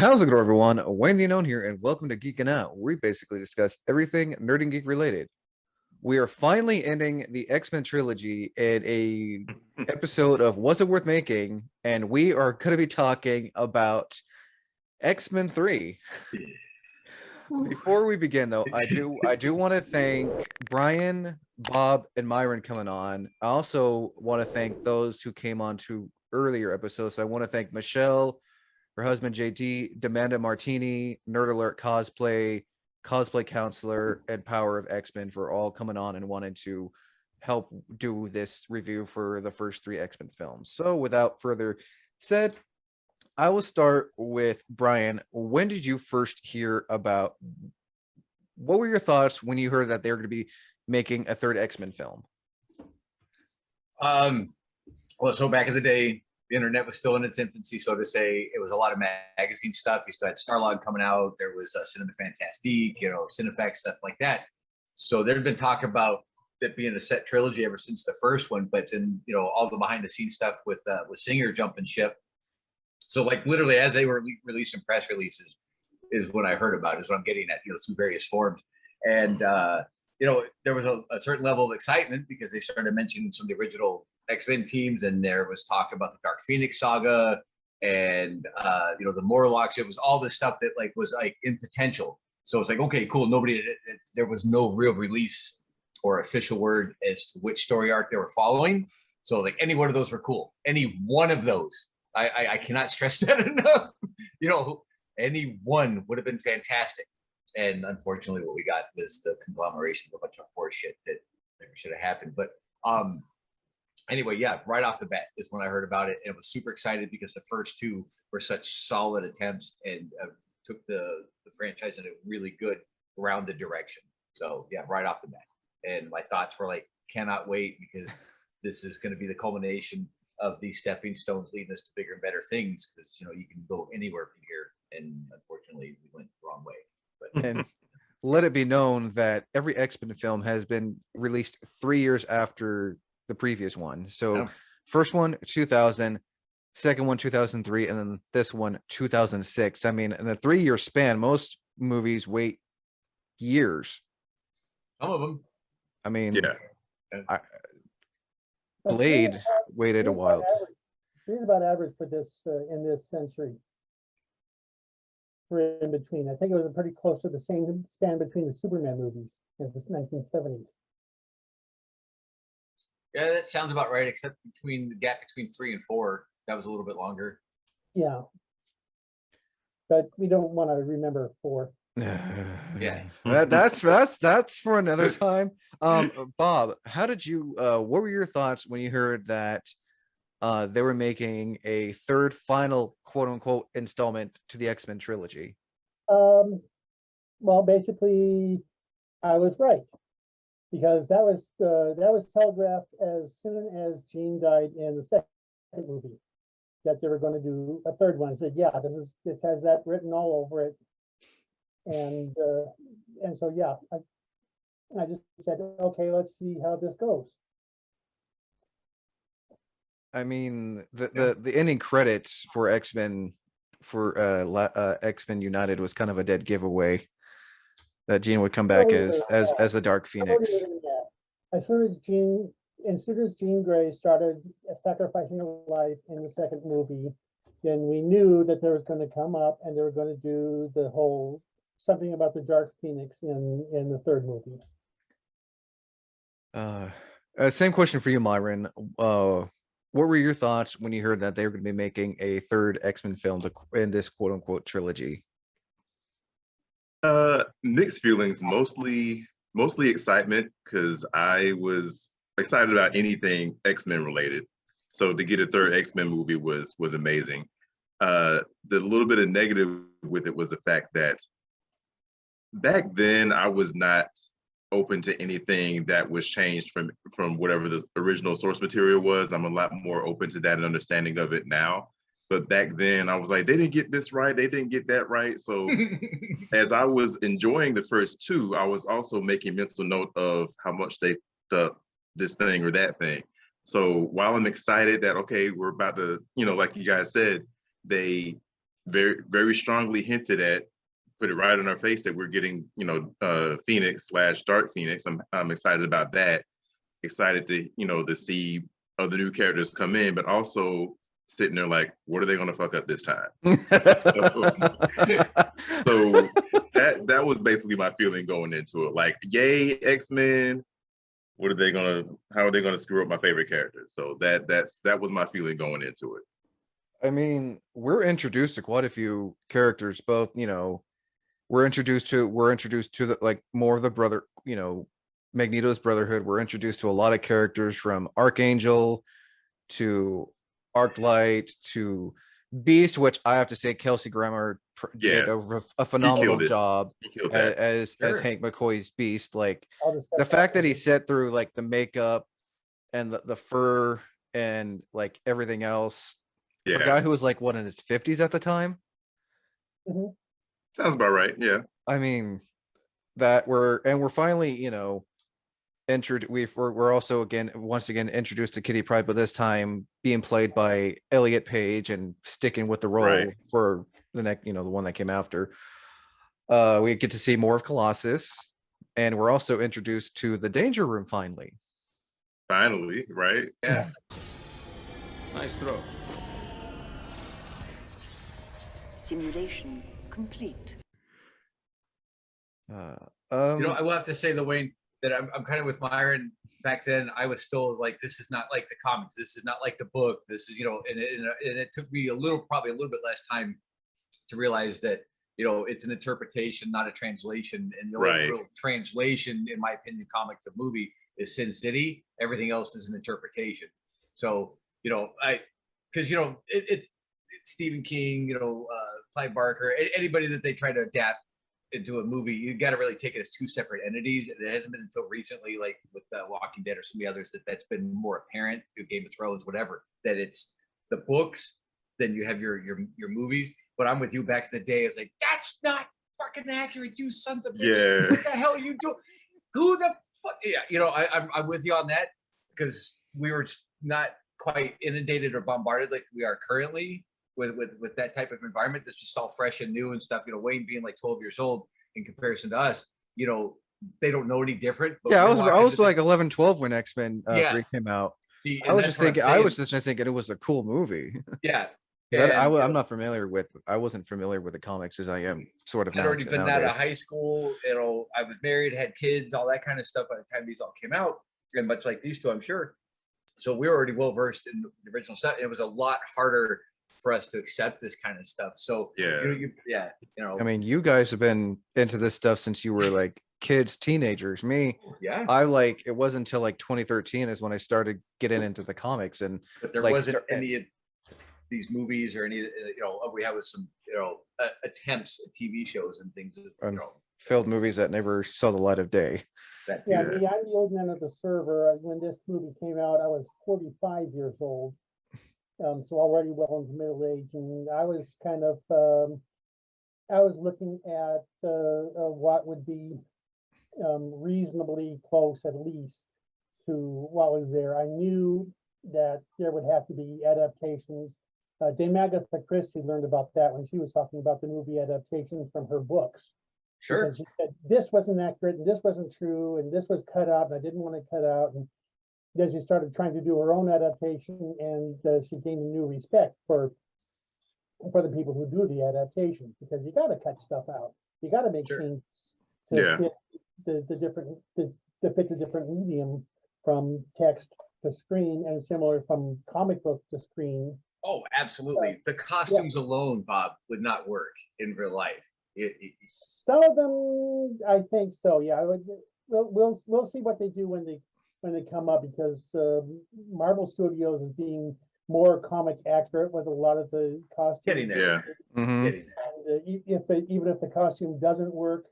How's it going, everyone? Wayne the Unknown here, and welcome to Geeking Out, where we basically discuss everything nerd and geek related. We are finally ending the X-Men trilogy in a episode of Was It Worth Making, and we are going to be talking about X-Men 3. Before we begin, though, I do want to thank Brian, Bob, and Myron coming on. I also want to thank those who came on to earlier episodes. So I want to thank Michelle, her husband JD, Demanda Martini, Nerd Alert Cosplay, Cosplay Counselor, and Power of X-Men for all coming on and wanting to help do this review for the first three X-Men films. So without further said, I will start with Brian. When did you first hear about, what were your thoughts when you heard that they were going to be making a third X-Men film? Well, so back in the day, the internet was still in its infancy, so to say. It was a lot of magazine stuff. You still had Starlog coming out. There was Cinema Fantastique, Cinefex, stuff like that. So there'd been talk about it being a set trilogy ever since the first one, but then, all the behind the scenes stuff with Singer jumping ship. So like literally as they were releasing press releases is when I heard about it, is what I'm getting at, through various forms. And, there was a certain level of excitement because they started mentioning some of the original X-Men teams, and there was talk about the Dark Phoenix saga and, the Morlocks. It was all this stuff that was in potential. So it's like, okay, cool. There was no real release or official word as to which story arc they were following. So like any one of those were cool. Any one of those. I cannot stress that enough. Any one would have been fantastic. And unfortunately, what we got was the conglomeration of a bunch of horse shit that never should have happened. But anyway, yeah, right off the bat is when I heard about it, and I was super excited because the first two were such solid attempts and took the franchise in a really good, grounded direction. So yeah, right off the bat. And my thoughts were like, cannot wait, because this is going to be the culmination of these stepping stones leading us to bigger and better things, because you can go anywhere from here, and unfortunately we went the wrong way. But And let it be known that every X-Men film has been released 3 years after the previous one. So first one 2000, second one 2003, and then this one 2006. I mean, in a 3-year span, most movies wait years. Some of them. I mean, yeah. Blade waited a while. Here's about average for this in this century. For in between, I think it was pretty close to the same span between the Superman movies in the 1970s. Yeah, that sounds about right, except between the gap between 3 and 4, that was a little bit longer. Yeah, but we don't want to remember 4. Yeah, that's for another time. Bob, how did you what were your thoughts when you heard that they were making a third final quote unquote installment to the X-Men trilogy? Well, basically I was right, because that was telegraphed as soon as Jean died in the second movie, that they were going to do a third one. I said, yeah, this has that written all over it. And so yeah, I just said, okay, let's see how this goes. I mean, the ending credits for X-Men X-Men United was kind of a dead giveaway that Jean would come back as the Dark Phoenix. As soon as Jean Grey started sacrificing her life in the second movie, then we knew that there was going to come up and they were going to do the whole something about the Dark Phoenix in the third movie. Same question for you, Myron. What were your thoughts when you heard that they were going to be making a third X-Men film in this quote unquote trilogy? Mixed feelings, mostly excitement, because I was excited about anything X-Men related. So to get a third X-Men movie was amazing. The little bit of negative with it was the fact that back then I was not open to anything that was changed from whatever the original source material was. I'm a lot more open to that and understanding of it now. But back then I was like, they didn't get this right, they didn't get that right. So as I was enjoying the first two, I was also making mental note of how much they this thing or that thing. So while I'm excited that, okay, we're about to, like you guys said, they very strongly hinted at, put it right in our face that we're getting, Phoenix / Dark Phoenix. I'm excited about that. Excited to, to see other new characters come in, but also sitting there like, what are they going to fuck up this time? So that was basically my feeling going into it. Like, yay, X-Men. How are they gonna screw up my favorite characters? So that was my feeling going into it. I mean, we're introduced to quite a few characters, both, we're introduced to the, like, more of the brother, Magneto's Brotherhood. We're introduced to a lot of characters from Archangel to Arclight to Beast, which I have to say Kelsey Grammer did a phenomenal job as Hank McCoy's Beast. Like, the fact that he set through like the makeup and the fur and like everything else for a guy who was like what, in his 50s at the time. Sounds about right. Yeah. I mean, we're finally, we're also once again introduced to Kitty Pryde, but this time being played by Elliot Page and sticking with the role for the next, the one that came after. We get to see more of Colossus, and we're also introduced to the Danger Room finally. Finally, right? Yeah. Nice throw. Simulation complete. I will have to say, the Wayne, that I'm kind of with Myron. Back then, I was still like, this is not like the comics. This is not like the book. This is, and it took me probably a little bit less time to realize that, it's an interpretation, not a translation. And the only real translation, in my opinion, comic to movie is Sin City. Everything else is an interpretation. So, because, it's Stephen King, Clive Barker, anybody that they try to adapt into a movie, you got to really take it as two separate entities. And it hasn't been until recently, like with Walking Dead or some of the others, that's been more apparent, Game of Thrones, whatever, that it's the books, then you have your movies. But I'm with you, back in the day, it's like, that's not fucking accurate, you sons of bitches. What the hell are you doing? Who the fuck? Yeah, I'm with you on that, because we were not quite inundated or bombarded like we are currently with that type of environment. This was all fresh and new and stuff. Wayne being like 12 years old in comparison to us, they don't know any different. But yeah, I was like 11, 12 when X-Men 3 came out. See, I was just thinking it was a cool movie. Yeah. I'm not familiar with. I wasn't familiar with the comics as I am sort of. I'd already been out of high school. I was married, had kids, all that kind of stuff by the time these all came out, and much like these two, I'm sure. So we were already well versed in the original stuff. And it was a lot harder for us to accept this kind of stuff. So I mean, you guys have been into this stuff since you were like kids, teenagers. Me, it wasn't until like 2013 is when I started getting into the comics, and but there wasn't any of these movies or any, we have some, attempts at TV shows and things, failed movies that never saw the light of day. I'm the old man of the server. When this movie came out, I was 45 years old. So already well into middle age, and I was kind of, I was looking at what would be reasonably close, at least, to what was there. I knew that there would have to be adaptations. Dame Agatha Christie learned about that when she was talking about the movie adaptations from her books. Sure. Because she said this wasn't accurate, and this wasn't true, and this was cut out, and I didn't want to cut out. And then she started trying to do her own adaptation, and she gained a new respect for the people who do the adaptations, because you got to cut stuff out. You got to make changes to fit the different medium, from text to screen, and similar from comic book to screen. Oh, absolutely. The costumes alone, Bob, would not work in real life. Some of them, I think so. Yeah, we'll see what they do when they come up, because Marvel Studios is being more comic accurate with a lot of the costumes. Getting there. And, even if the costume doesn't work,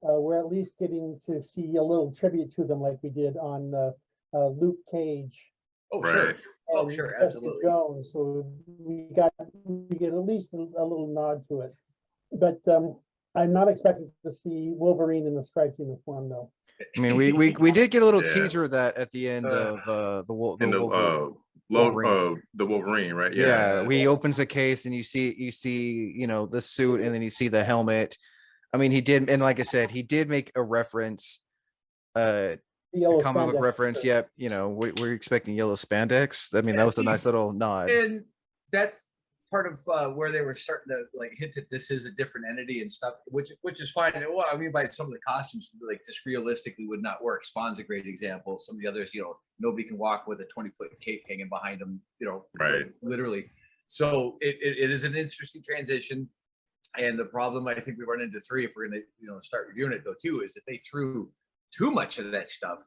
we're at least getting to see a little tribute to them, like we did on Luke Cage. Oh, sure. Oh, sure, absolutely. Jones. So we get at least a little nod to it. But I'm not expecting to see Wolverine in the striped uniform, though. I mean, we did get a little teaser of that at the end of the Wolverine. The Wolverine, right? Yeah, Yeah. he opens the case and you see, the suit, and then you see the helmet. I mean, he did, and like I said, he did make a reference, The a yellow comic book spandex. reference. Yep, we're expecting yellow spandex. I mean, Yeah, that was a see, nice little nod. And that's part of where they were starting to like hint that this is a different entity and stuff, which is fine. And what I mean by some of the costumes, like just realistically would not work. Spawn's a great example. Some of the others, nobody can walk with a 20-foot cape hanging behind them, Right. literally. So it is an interesting transition. And the problem I think we run into 3, if we're going to start reviewing it though too, is that they threw too much of that stuff.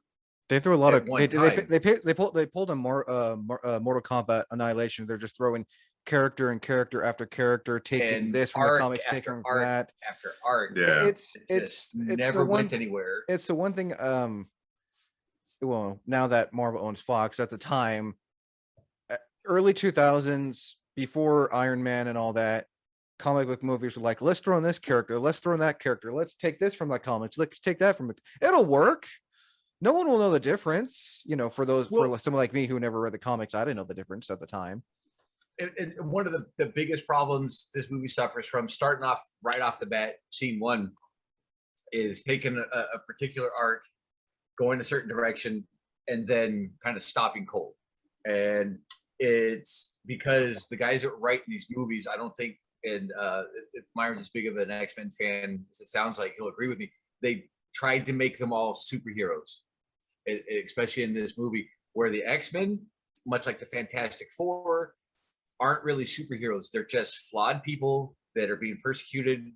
They threw a lot At of one time. they pulled a Mortal Kombat Annihilation. They're just throwing character and character after character, taking And this from the arc comics, after taking from arc that. after arc. Yeah. It's Just the never one went anywhere. it's the one thing. Well, now that Marvel owns Fox, at the time, early 2000s, before Iron Man and all that, comic book movies were like, let's throw in this character, let's throw in that character, let's take this from the comics, let's take that from it. It'll work. No one will know the difference, for those, for someone like me who never read the comics. I didn't know the difference at the time. And one of the biggest problems this movie suffers from, starting off right off the bat, scene 1, is taking a particular arc, going a certain direction, and then kind of stopping cold. And it's because the guys that write these movies, I don't think, and if Myron's as big of an X-Men fan as it sounds like, he'll agree with me, they tried to make them all superheroes, especially in this movie, where the X-Men, much like the Fantastic Four, aren't really superheroes. They're just flawed people that are being persecuted.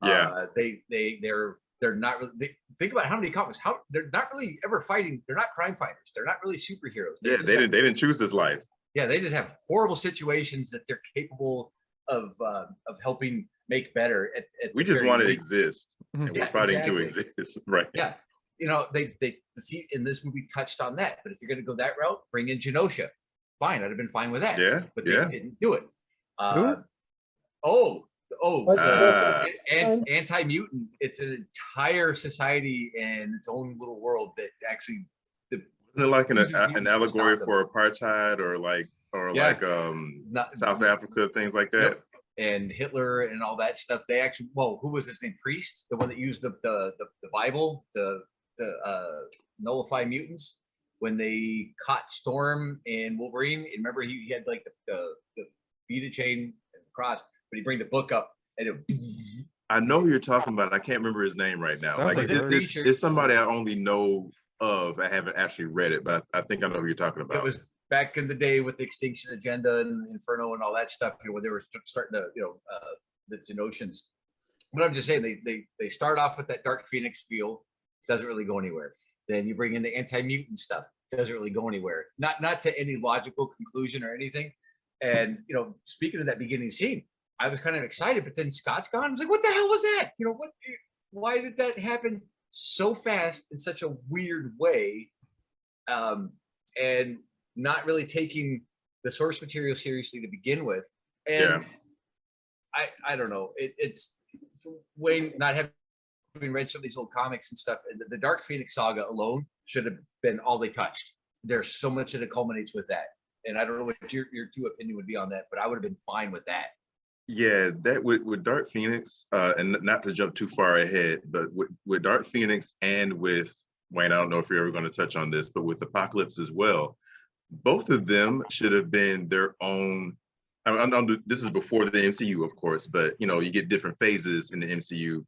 Yeah. They're not really. Think about how many comics. How they're not really ever fighting. They're not crime fighters. They're not really superheroes. They didn't choose this life. Yeah, they just have horrible situations that they're capable of helping make better. We just want to exist, and we're fighting to exist, right? Yeah, they see in this movie touched on that. But if you're going to go that route, bring in Genosha. Fine, I'd have been fine with that. Yeah, but they didn't do it. Anti-mutant. It's an entire society and its own little world that actually. Isn't it like an allegory for apartheid or South Africa, things like that? Yep. And Hitler and all that stuff. They actually, who was his name? Priest, the one that used the Bible to nullify mutants. When they caught Storm and Wolverine, and remember he had like the beta chain and the cross, but he bring the book up and I know who you're talking about. I can't remember his name right now. Like it's somebody I only know of. I haven't actually read it, but I think I know who you're talking about. It was back in the day with the Extinction Agenda and Inferno and all that stuff, when they were starting to, the Genosians. But I'm just saying they start off with that Dark Phoenix feel, doesn't really go anywhere. Then you bring in the anti-mutant stuff, doesn't really go anywhere. Not to any logical conclusion or anything. And speaking of that beginning scene, I was kind of excited, but then Scott's gone. I was like, what the hell was that? Why did that happen so fast in such a weird way? And not really taking the source material seriously to begin with. And I don't know. It's Wayne not having read some of these old comics and stuff. The Dark Phoenix saga alone should have been all they touched. There's so much that it culminates with that. And I don't know what your two opinion would be on that, but I would have been fine with that. Yeah, that with Dark Phoenix, and not to jump too far ahead, but with Dark Phoenix and with Wayne, I don't know if you're ever going to touch on this, but with Apocalypse as well, both of them should have been their own. This is before the MCU, of course, but you get different phases in the MCU.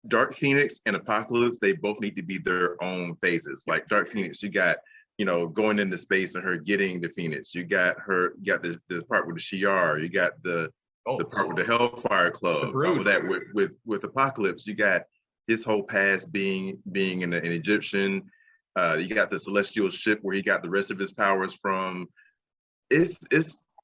Dark Phoenix and Apocalypse, they both need to be their own phases. Like Dark Phoenix, you got going into space and her getting the Phoenix. You got the part with the Shi'ar. You got the part with the Hellfire Club. All of that with Apocalypse, you got his whole past being an Egyptian. You got the celestial ship where he got the rest of his powers from. It's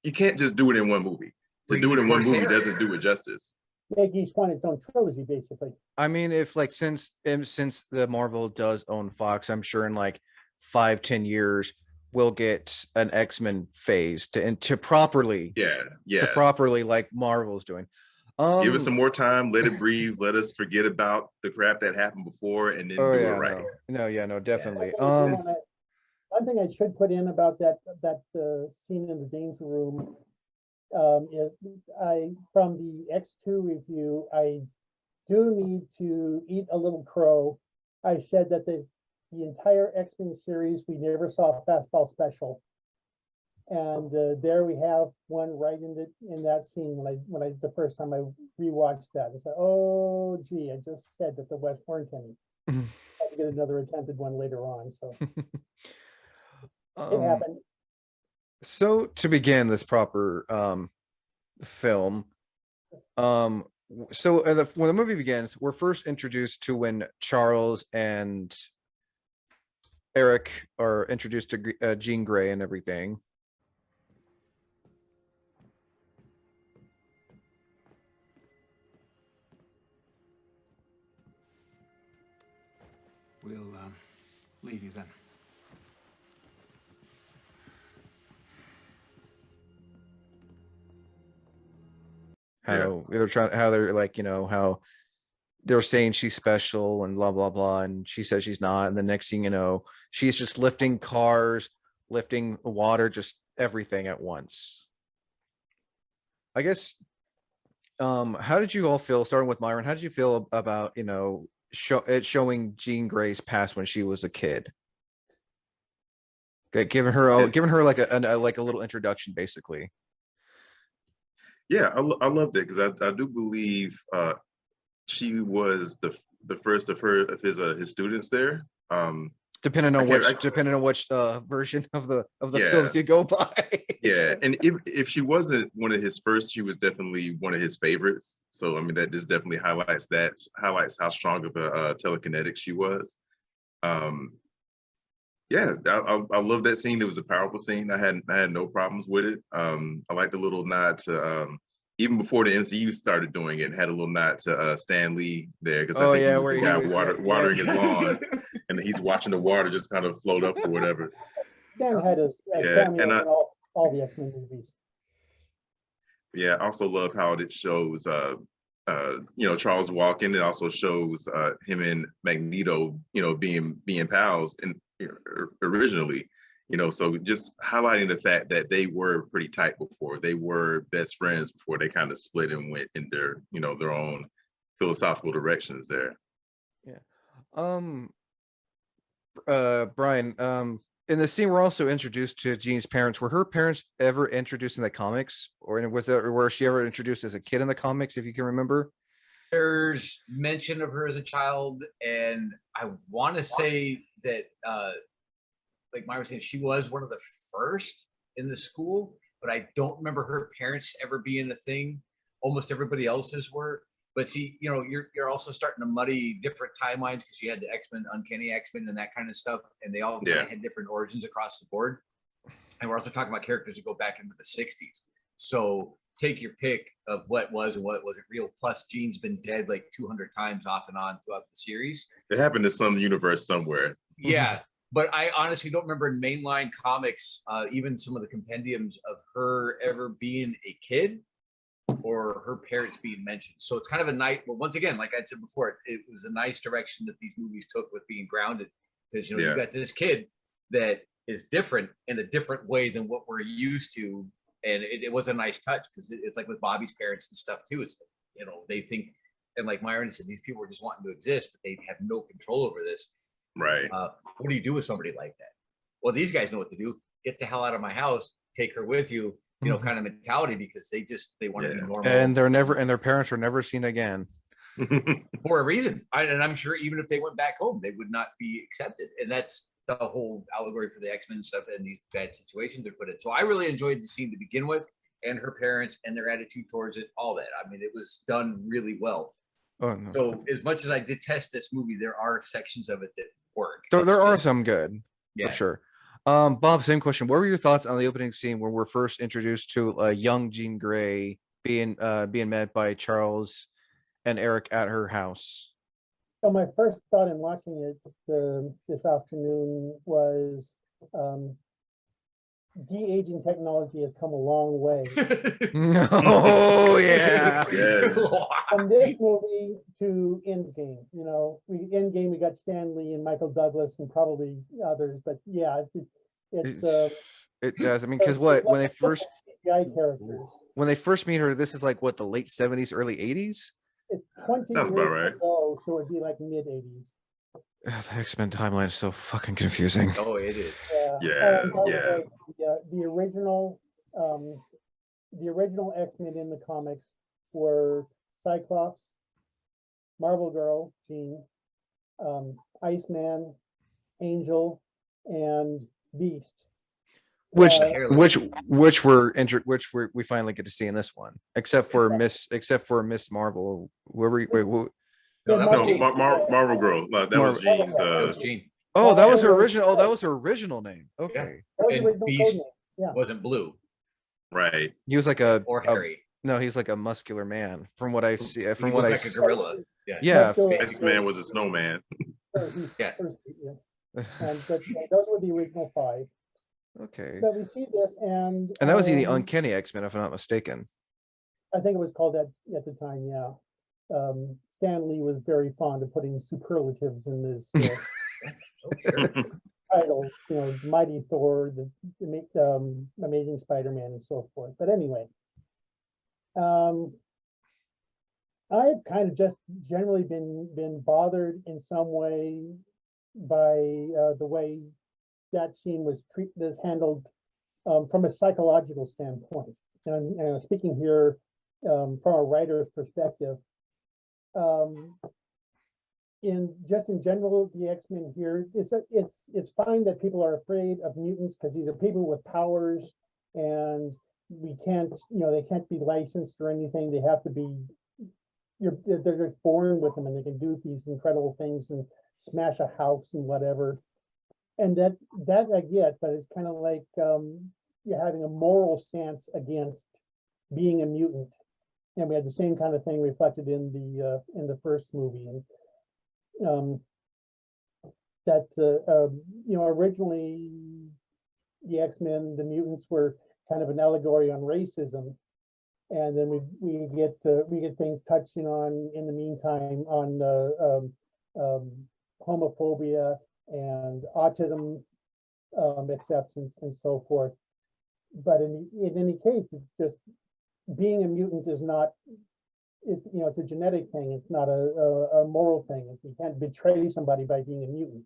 you can't just do it in one movie. To do it in one movie doesn't do it justice. Maggie's won its own trilogy, basically. I mean, if since the Marvel does own Fox, I'm sure in 5-10 years we'll get an X-Men phase to properly like Marvel's doing. Give us some more time, let it breathe, let us forget about the crap that happened before, and then do it right. No, definitely. I one thing I should put in about that scene in the danger room is from the X2 review, I do need to eat a little crow. I said that the entire X-Men series, we never saw a fastball special. And there we have one right in that scene when I the first time I rewatched that. I said, oh gee, I just said that there weren't any. I'll get another attempted one later on. So it happened. So to begin this proper film, so when the movie begins, we're first introduced to when Charles and Eric are introduced to Jean Grey and everything. We'll leave you then. How they're like, how they're saying she's special and blah blah blah, and she says she's not, and the next thing you know, she's just lifting cars, lifting water, just everything at once. I guess how did you all feel, starting with Myron, how did you feel about showing Jean Grey's past when she was a kid? Okay, giving her like a little introduction, basically. Yeah, I loved it because I do believe she was the first of his students there. Depending on which version of the films you go by. Yeah, and if she wasn't one of his first, she was definitely one of his favorites. So I mean, that just definitely highlights how strong of a telekinetic she was. Yeah, I love that scene. It was a powerful scene. I had no problems with it. I like the little nod to even before the MCU started doing it, had a little nod to Stan Lee there, because I think he was the guy watering his lawn, and he's watching the water just kind of float up or whatever. Stan had a cameo in all the X-Men movies. Yeah, I also love how it shows Charles Walken. It also shows him and Magneto, being pals and originally, so just highlighting the fact that they were pretty tight before. They were best friends before they kind of split and went in their own philosophical directions there. Yeah. Brian, in the scene we're also introduced to Jean's parents. Were her parents ever introduced in the comics, or was she ever introduced as a kid in the comics, if you can remember? There's mention of her as a child, and I want to say that like Myron was saying, she was one of the first in the school, but I don't remember her parents ever being a thing. Almost everybody else's were. But see, you're also starting to muddy different timelines, because you had the X-Men, Uncanny X-Men, and that kind of stuff, and they all kind of had different origins across the board. And we're also talking about characters that go back into the 60s. So take your pick of what was and what wasn't real. Plus, Jean's been dead like 200 times off and on throughout the series. It happened in some universe somewhere. Yeah. But I honestly don't remember in mainline comics, even some of the compendiums, of her ever being a kid or her parents being mentioned. So it's kind of a nice, well, once again, like I said before, it was a nice direction that these movies took with being grounded, because you've got this kid that is different in a different way than what we're used to, and it was a nice touch, because it's like with Bobby's parents and stuff too. It's they think, and like Myron said, these people are just wanting to exist, but they have no control over this. Right. What do you do with somebody like that? Well, these guys know what to do. Get the hell out of my house. Take her with you. Kind of mentality, because they want to be normal. And their parents were never seen again. For a reason. And I'm sure even if they went back home, they would not be accepted. And that's the whole allegory for the X-Men stuff and these bad situations they're put in. So I really enjoyed the scene to begin with, and her parents and their attitude towards it, all that. I mean, it was done really well. Oh, no. So as much as I detest this movie, there are sections of it that work. So there are some good, for sure. Bob, same question. What were your thoughts on the opening scene where we're first introduced to a young Jean Grey being met by Charles and Eric at her house? So my first thought in watching it this afternoon was de-aging technology has come a long way. Oh yeah. From this movie to Endgame, Endgame we got Stan Lee and Michael Douglas and probably others, but yeah, It's It does. I mean, because what when they first CGI characters. when they first meet her, this is like what, the late 70s, early 80s. It's 20 That's years about right. ago, so it'd be like mid 80s. The X-Men timeline is so fucking confusing. Oh, it is. Yeah, and by the yeah. way, the original X-Men in the comics were Cyclops, Marvel Girl, Jean, Iceman, Angel, and Beast. Which Hairless. which we finally get to see in this one, except for Miss Marvel. Where we wait, No, that was No, Jean. Marvel Girl. No, that was Marvel- Jean's. That was Jean. oh, that was her original. Oh, that was her original name. Okay, That was the And original Beast code name. Yeah. wasn't blue Right. he was like a or hairy. no, he's like a muscular man from what I see. He From what looked I like a s- gorilla. Yeah. yeah. X-Man was a snowman. Yeah. And but those were the original 5. Okay, But we see this, and and that was the Uncanny X-Men, if I'm not mistaken. I think it was called that at the time. Yeah, Stan Lee was very fond of putting superlatives in his Oh, sure. titles. You know, Mighty Thor, the Amazing Spider-Man, and so forth. But anyway, I've kind of just generally been bothered in some way by the way that scene was handled from a psychological standpoint. And speaking here from a writer's perspective, in general, the X-Men here, it's fine that people are afraid of mutants because these are people with powers, and we can't, they can't be licensed or anything. They have to be, they're just born with them, and they can do these incredible things and smash a house and whatever. And that I get, but it's kind of like you're having a moral stance against being a mutant. And we had the same kind of thing reflected in the first movie. And originally the X-Men, the mutants, were kind of an allegory on racism. And then we get things touching on, in the meantime, on homophobia and autism acceptance and so forth. But in any case, it's just being a mutant is not, it's a genetic thing. It's not a moral thing. You can't betray somebody by being a mutant.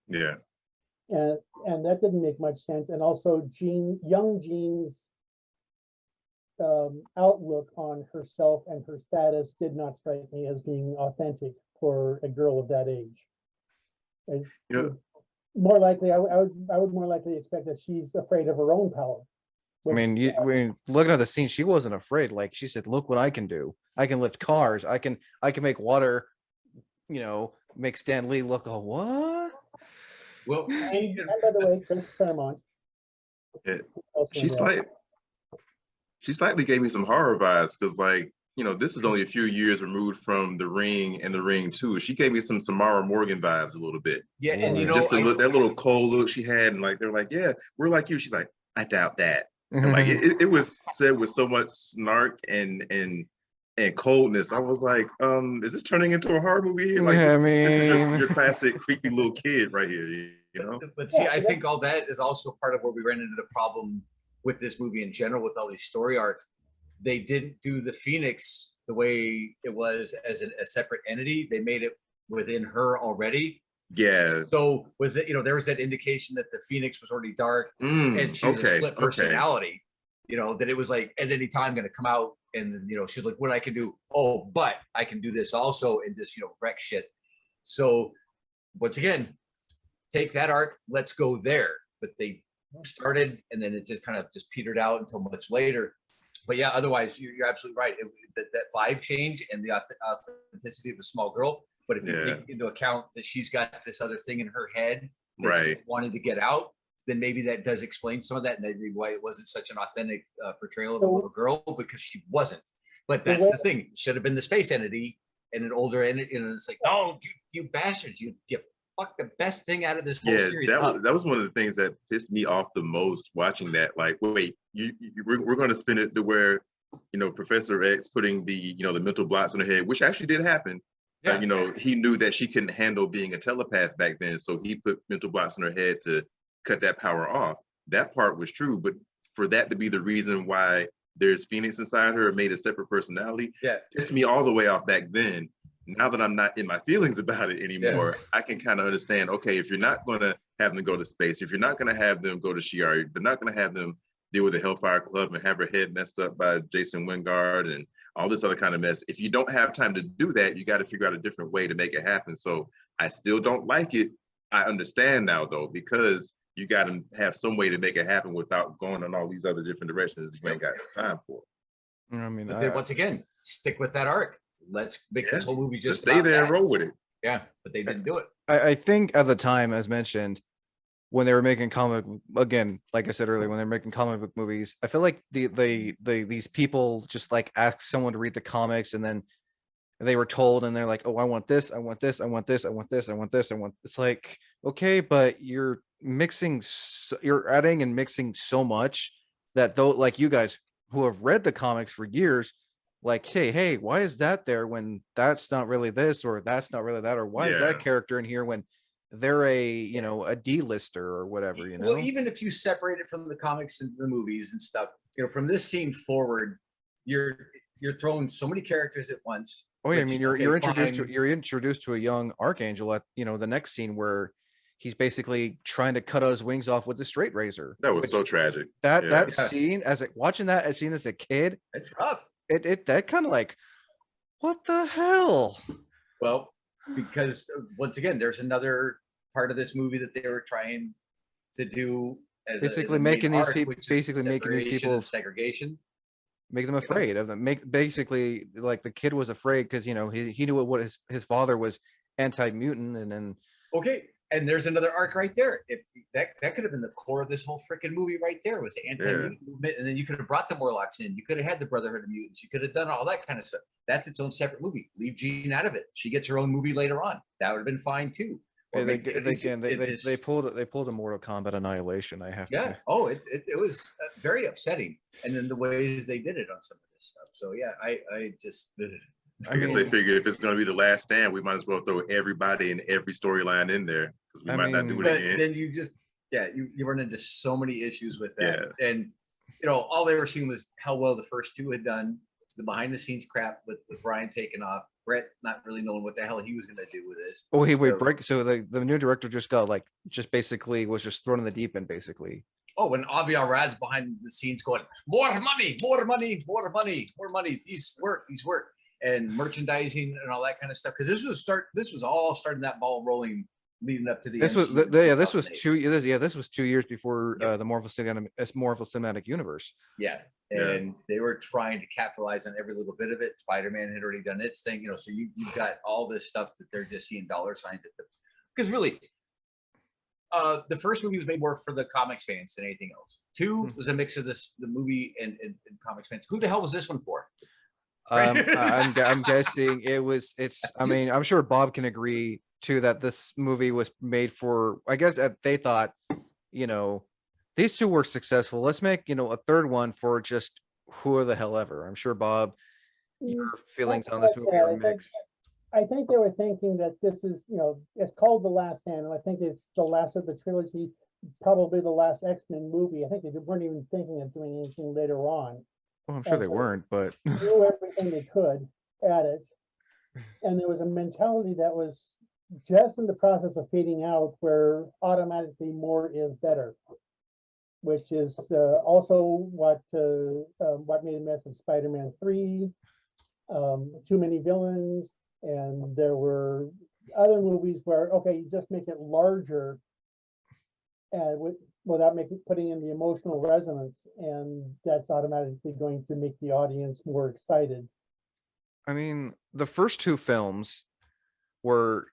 Yeah. And that didn't make much sense. And also young Jean's outlook on herself and her status did not strike me as being authentic for a girl of that age. And more likely, I would more likely expect that she's afraid of her own power. I mean, looking at the scene, she wasn't afraid. Like she said, "Look what I can do! I can lift cars. I can make water. Make Stan Lee look a what?" Well, see, And by the way, Chris Claremont. She slightly gave me some horror vibes because, like, this is only a few years removed from The Ring and The Ring 2. She gave me some Samara Morgan vibes a little bit. yeah, and Just that little cold look she had, and like they're like, "Yeah, we're like you." She's like, "I doubt that." And like it was said with so much snark and coldness. I was like, is this turning into a horror movie here? Like, Yeah, I this is mean, your classic creepy little kid right here, But see, I think all that is also part of where we ran into the problem with this movie in general, with all these story arcs. They didn't do the Phoenix the way it was as a separate entity. They made it within her already. Yeah. So was it, there was that indication that the Phoenix was already dark and she was a split personality, that it was like at any time going to come out and, she's like, what I can do. Oh, but I can do this also and just, wreck shit. So once again, take that arc, let's go there. But they started and then it just kind of just petered out until much later. But yeah, otherwise you're absolutely right. That vibe change and the authenticity of a small girl. But if you take into account that she's got this other thing in her head that she's wanting to get out, then maybe that does explain some of that, and maybe why it wasn't such an authentic portrayal of a little girl, because she wasn't. But that's the thing; it should have been the space entity and an older entity. And it's like, no, you bastards, you fuck the best thing out of this whole series. That was one of the things that pissed me off the most watching that. Like, wait, we're going to spin it to where, Professor X putting the the mental blocks on her head, which actually did happen. Yeah. He knew that she couldn't handle being a telepath back then, so he put mental blocks on her head to cut that power off. That part was true, but for that to be the reason why there's Phoenix inside her, made a separate personality, pissed me all the way off back then. Now that I'm not in my feelings about it anymore, I can kind of understand, okay, if you're not going to have them go to space, if you're not going to have them go to Shi'ar, if they're not going to have them deal with the Hellfire Club and have her head messed up by Jason Wingard and all this other kind of mess, if you don't have time to do that, you got to figure out a different way to make it happen. So I still don't like it. I understand now, though, because you got to have some way to make it happen without going in all these other different directions you ain't got time for. I mean, but then once again, stick with that arc. Let's make this whole movie just stay there and roll with it. Yeah, but they didn't do it. I think at the time, as mentioned, when they were making again, like I said earlier, when they're making comic book movies, I feel like these people just like ask someone to read the comics, and then they were told, and they're like, oh, I want this, I want this, I want this, I want this, I want this, I want. It's like, okay, but you're you're adding and mixing so much that, though, like, you guys who have read the comics for years, like, say, hey, why is that there when that's not really this, or that's not really that, or why is that character in here when they're a D-lister or whatever, Well, even if you separate it from the comics and the movies and stuff, from this scene forward, you're throwing so many characters at once. Oh yeah, I mean, you're introduced to a young Archangel at the next scene where he's basically trying to cut his wings off with a straight razor. That was so tragic. That scene, watching that scene as a kid, it's rough. That kind of like, what the hell? Well, because once again, there's another part of this movie that they were trying to do as basically making these people segregation, make them afraid of them. Basically like the kid was afraid because he knew what his father was anti-mutant, and then and there's another arc right there. If that could have been the core of this whole freaking movie right there, was the anti-mutant movement, and then you could have brought the Morlocks in. You could have had the Brotherhood of Mutants. You could have done all that kind of stuff. That's its own separate movie. Leave Jean out of it. She gets her own movie later on. That would have been fine too. They pulled a Mortal Kombat Annihilation. I have to. Oh, it was very upsetting, and then the ways they did it on some of this stuff. So yeah, I just. I guess they figured if it's going to be the last stand, we might as well throw everybody in every storyline in there, because we might not do it again. Then you just you run into so many issues with that, and all they were seeing was how well the first two had done, the behind the scenes crap with Brian taking off, Brett not really knowing what the hell he was going to do with this. Oh, so the new director just got basically was just thrown in the deep end, basically. Oh, and Avi Arad's behind the scenes going, more money, more money, more money, more money. These work. And merchandising and all that kind of stuff, because this was all starting that ball rolling leading up to the this was 2 years before the Marvel Cinematic Universe. And they were trying to capitalize on every little bit of it. Spider-Man had already done its thing, so you've got all this stuff that they're just seeing dollar signs at them, because really the first movie was made more for the comics fans than anything else. 2 was a mix of the movie and comics fans. Who the hell was this one for? I'm guessing I'm sure Bob can agree too that this movie was made for, I guess they thought, these two were successful, let's make a third one for just who the hell ever. I'm sure, Bob, your feelings on this movie are mixed. I think they were thinking that this is, it's called The Last Stand, and I think it's the last of the trilogy, probably the last X-Men movie. I think they weren't even thinking of doing anything later on. Well, I'm sure they weren't, but do everything they could at it, and there was a mentality that was just in the process of fading out, where automatically more is better, which is also what made a mess of Spider-Man 3. Too many villains, and there were other movies where you just make it larger, and without putting in the emotional resonance, and that's automatically going to make the audience more excited. I mean, the first 2 films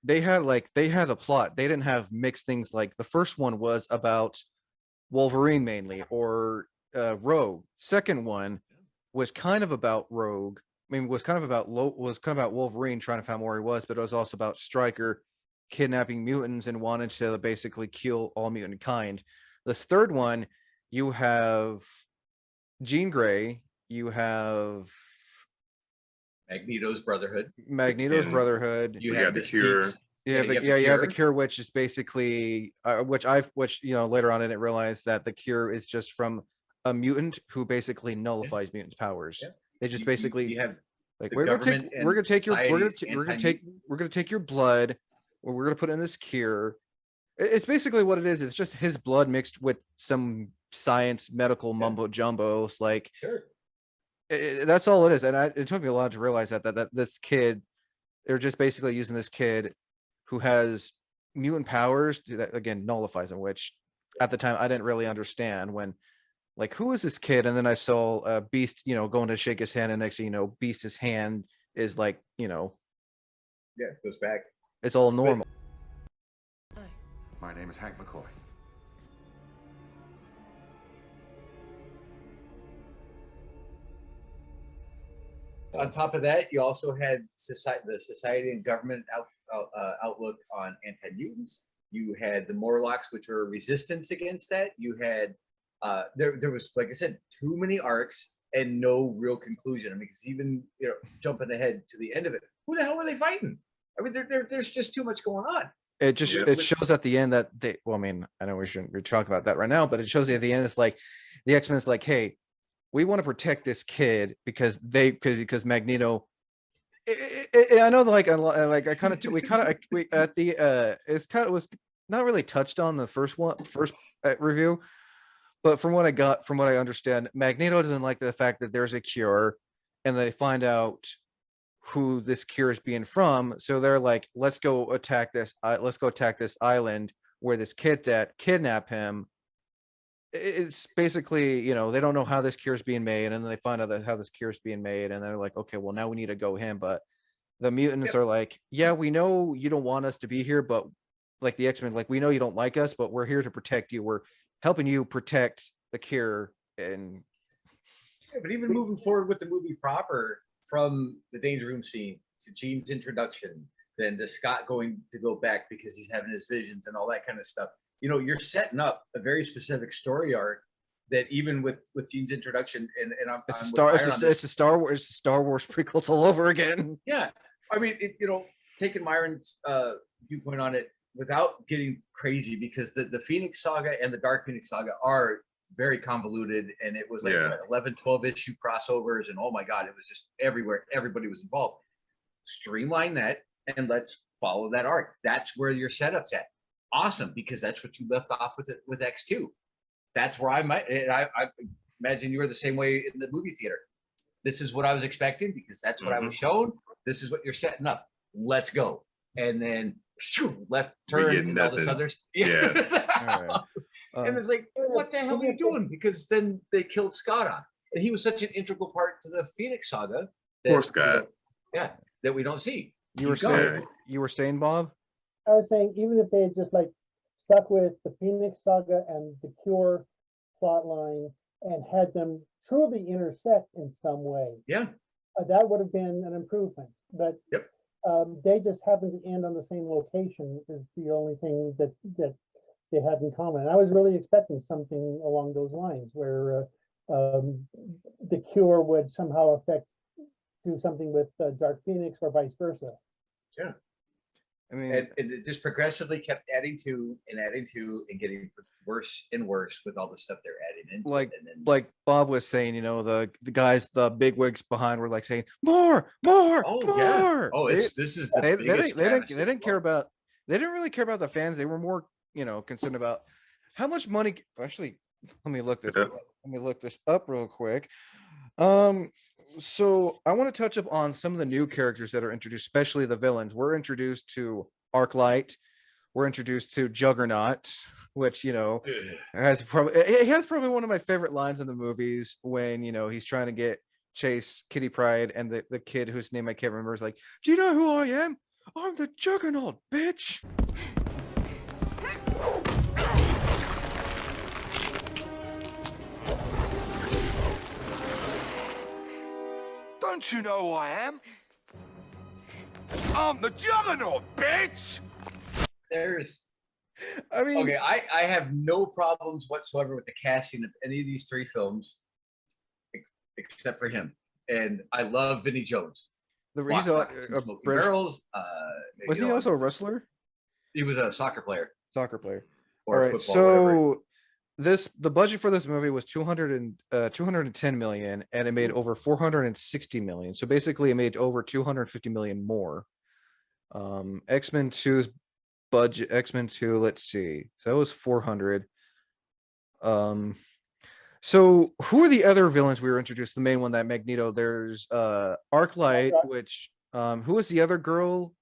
they had a plot. They didn't have mixed things. Like the first one was about Wolverine mainly, or Rogue. Second one was kind of about Rogue. I mean, was kind of about Wolverine trying to find where he was, but it was also about Stryker kidnapping mutants and wanted to basically kill all mutant kind. This third one, you have Jean Grey, you have Magneto's Brotherhood. You have the Cure. You have the cure, which is basically which later on I didn't realize that the cure is just from a mutant who basically nullifies mutants' powers. Yeah. They just basically you have like the we're gonna government take we're gonna and take your society's we're gonna anti-mutant. take your blood, or we're gonna put in this cure. It's basically what it is. It's just his blood mixed with some science medical mumbo jumbo. It's like Sure. that's all it is. And it took me a lot to realize that this kid, they're just basically using this kid who has mutant powers that again nullifies him, which at the time I didn't really understand when, like, who is this kid? And then I saw Beast, going to shake his hand, and next thing you know, Beast's hand is like, Goes back. it's all normal. My name is Hank McCoy. On top of that, you also had the society and government outlook on anti-mutants. You had the Morlocks, which were resistance against that. You had there was, like I said, too many arcs and no real conclusion. I mean, because even jumping ahead to the end of it, who the hell were they fighting? I mean, there's just too much going on. It just it shows at the end that they. Well, I mean, I know we shouldn't be talking about that right now, but it shows you at the end. It's like the X-Men's like, hey, we want to protect this kid because Magneto. I know, like I kind of we at the it was not really touched on the first review, but from what I understand, Magneto doesn't like the fact that there's a cure, and they find out who this cure is being from, so they're like, let's go attack this island where this kid that kidnapped him. It's basically, they don't know how this cure is being made, and then they find out how this cure is being made, and they're like, okay, well, now we need to go him. But the mutants are like, yeah, we know you don't want us to be here, but like the X-Men, like, we know you don't like us, but we're here to protect you. We're helping you protect the cure. And but even moving forward with the movie proper, from the Danger Room scene to Jean's introduction, then to Scott going to go back because he's having his visions and all that kind of stuff. You're setting up a very specific story arc that even with Jean's introduction, and it's a Star Wars prequels all over again. Yeah, I mean, taking Myron's viewpoint on it without getting crazy, because the Phoenix Saga and the Dark Phoenix Saga are very convoluted, and it was like 11, 12 issue crossovers, and oh my god, it was just everywhere. Everybody was involved. Streamline that and let's follow that arc. That's where your setup's at. Awesome, because that's what you left off with X2. That's where I imagine you were the same way in the movie theater. This is what I was expecting because that's what I was shown. This is what you're setting up. Let's go. And then left turn and all this others. Yeah. Right. And it's like, what the hell are you doing? Because then they killed Scott off. And he was such an integral part to the Phoenix Saga. Poor Scott. That we don't see. You were saying, Bob? I was saying, even if they had just like stuck with the Phoenix Saga and the Cure plot line and had them truly intersect in some way, that would have been an improvement. But they just happen to end on the same location is the only thing that they had in common. And I was really expecting something along those lines where the Cure would somehow do something with Dark Phoenix or vice versa. Yeah. I mean, and it just progressively kept adding to and getting worse and worse with all the stuff they're adding in. Like Bob was saying, the guys, the big wigs behind were like saying more. Yeah. Oh, this is the biggest. They didn't care about. They didn't really care about the fans. They were more, concerned about how much money. Actually, let me look this. Let me look this up real quick. So I want to touch up on some of the new characters that are introduced, especially the villains. We're introduced to Arclight. We're introduced to Juggernaut, which has probably one of my favorite lines in the movies when he's trying to chase Kitty Pryde, and the kid whose name I can't remember is like, "Do you know who I am? I'm the Juggernaut, bitch." Don't you know who I am? I'm the Juggernaut, bitch! I have no problems whatsoever with the casting of any of these three films, except for him. And I love Vinnie Jones. The reason Barrels. was he also a wrestler? He was a soccer player Soccer player. or All right, football, whatever. so the budget for this movie was 210 million, and it made over 460 million. So basically, it made over 250 million more. X-Men 2's budget, X-Men 2, let's see, so that was 400. So who are the other villains we were introduced? The main one, that Magneto. There's Arclight, which who was the other girl?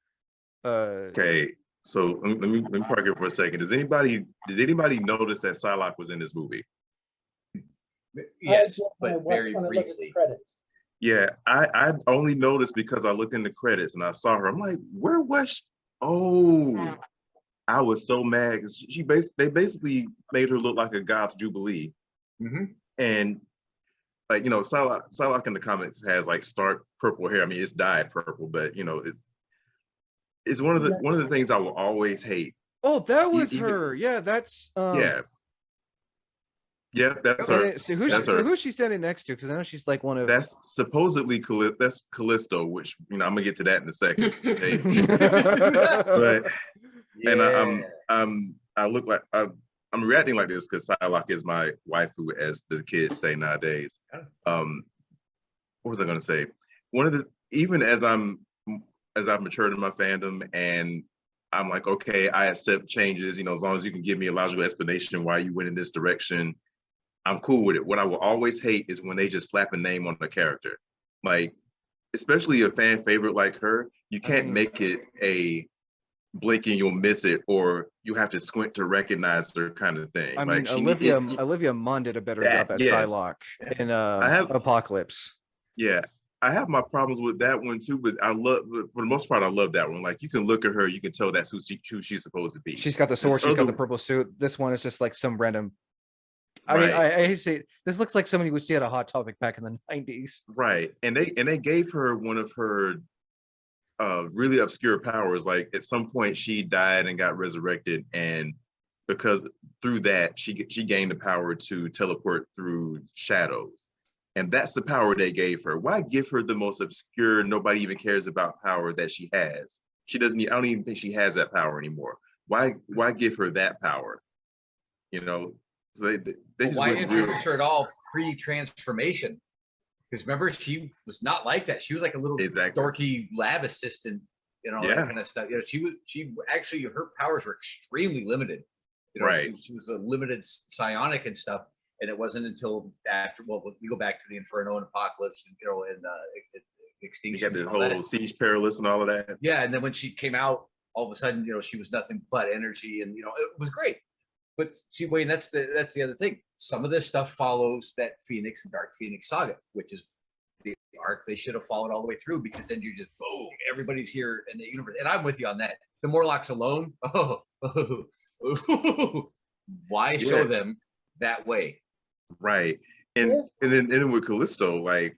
Okay, so let me park here for a second. Did anybody notice that Psylocke was in this movie? Yes, When I but watch- very when I look at the briefly. credits. Yeah, I only noticed because I looked in the credits and I saw her. I'm like, where was she? Oh, I was so mad because they basically made her look like a goth Jubilee. Mhm. And like, you know, Psylocke in the comics has like stark purple hair. I mean, it's dyed purple, but you know, it's one of the things I will always hate. Oh, that was Even- her. Yeah, that's yeah, that's and her. so who's That's her. who's she standing next to? Because I know she's like one of. That's supposedly that's Callisto, which, you know, I'm gonna get to that in a second. Okay? But and I look like I'm reacting like this because Psylocke is my waifu, as the kids say nowadays. What was I gonna say? Even as I've matured in my fandom, and I'm like, okay, I accept changes, you know, as long as you can give me a logical explanation why you went in this direction, I'm cool with it. What I will always hate is when they just slap a name on a character. Like, especially a fan favorite like her, you can't make it a blink and you'll miss it, or you have to squint to recognize her kind of thing. I like mean, Olivia Munn did a better job at yes. Psylocke in have- Apocalypse. Yeah, I have my problems with that one too, but for the most part, I love that one. Like, you can look at her, you can tell that's who she's supposed to be. She's got the sword, she's got the purple suit. This one is just like some random. I mean, I hate to say this looks like somebody would see at a Hot Topic back in the 90s. Right, and they gave her one of her really obscure powers. Like, at some point, she died and got resurrected, and because through that, she gained the power to teleport through shadows. And that's the power they gave her. Why give her the most obscure, nobody even cares about power that she has? She doesn't. I don't even think she has that power anymore. Why give her that power? You know, so they just why went introduce her at all pre-transformation? Because remember, she was not like that. She was like a little dorky lab assistant, you know, that kind of stuff. You know, she actually, her powers were extremely limited. You know, she was a limited psionic and stuff. And it wasn't until after, well, we go back to the Inferno and Apocalypse, and, you know, and Extinction. You got the whole Siege Perilous and all of that. Yeah, and then when she came out, all of a sudden, you know, she was nothing but energy, and, you know, it was great. But see, Wayne, that's the other thing. Some of this stuff follows that Phoenix and Dark Phoenix saga, which is the arc they should have followed all the way through, because then you just boom, everybody's here in the universe. And I'm with you on that. The Morlocks alone, why show them that way? Right. And then with Callisto, like,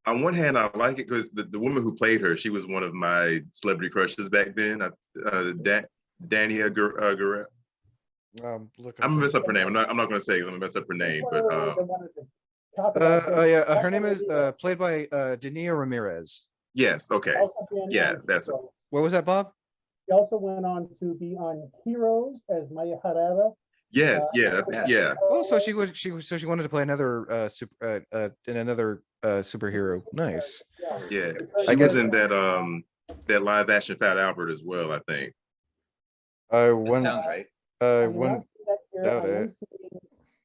on one hand, I like it because the woman who played her, she was one of my celebrity crushes back then. Dania Guerrero. I'm gonna mess up her name. I'm not gonna say it. I'm gonna mess up her name, but her name is played by Dania Ramirez. Yes. Okay. Yeah, that's it. What was that, Bob? She also went on to be on Heroes as Maya Harada. Yes. Yeah. Oh, so she wanted to play another in another superhero. Nice. Yeah. She was in that live action Fat Albert as well, I think. That sounds right. When doubt it.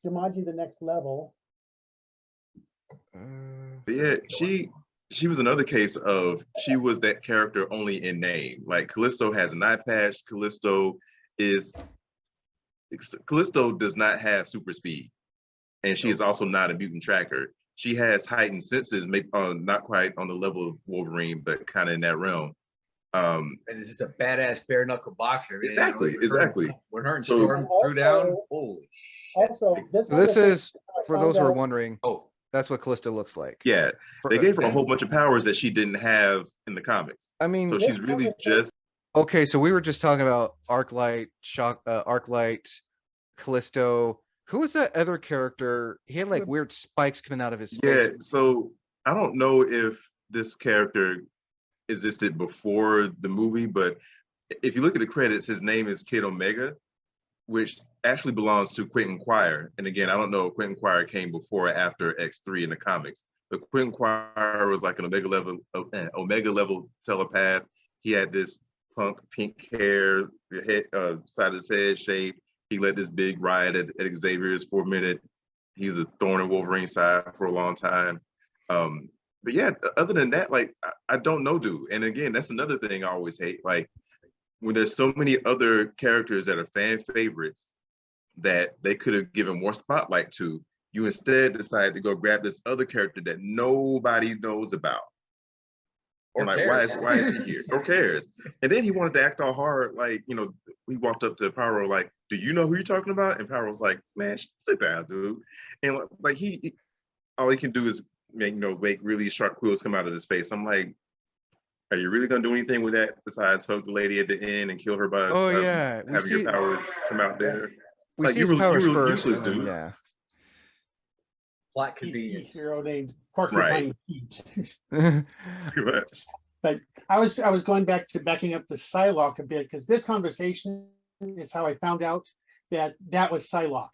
Jumanji: The Next Level. But yeah, she was another case of, she was that character only in name. Like, Callisto has an eye patch. Callisto does not have super speed, and she is also not a mutant tracker. She has heightened senses, maybe not quite on the level of Wolverine, but kind of in that realm. And it's just a badass bare knuckle boxer. Exactly. When her and Storm threw down, holy shit. Also, this is for those who are wondering. Oh, that's what Callisto looks like. Yeah, they gave her a whole bunch of powers that she didn't have in the comics. I mean, so she's really just okay. So we were just talking about Arclight, Arclight, Callisto. Who was that other character? He had like weird spikes coming out of his face. Yeah, so I don't know if this character existed before the movie, but if you look at the credits, his name is Kid Omega, which actually belongs to Quentin Quire. And again, I don't know if Quentin Quire came before or after X3 in the comics, but Quentin Quire was like an Omega level telepath. He had this punk pink hair, head, side of his head shaved. He led this big riot at Xavier's for a minute. He's a thorn in Wolverine's side for a long time. But yeah, other than that, like I don't know, dude. And again, that's another thing I always hate. Like when there's so many other characters that are fan favorites that they could have given more spotlight to, you instead decided to go grab this other character that nobody knows about. And like, why is he here? Or cares? And then he wanted to act all hard, like, you know, he walked up to Power like, do you know who you're talking about? And Power was like, man, sit down, dude. And like he all he can do is make really sharp quills come out of his face. I'm like, are you really gonna do anything with that besides hug the lady at the end and kill her by having your powers come out there? We Like see his powers first, useless, and then, dude. yeah. Plot convenience. Hero named Porcupine Pete. Pretty much. But I was backing up to Psylocke a bit, because this conversation is how I found out that was Psylocke.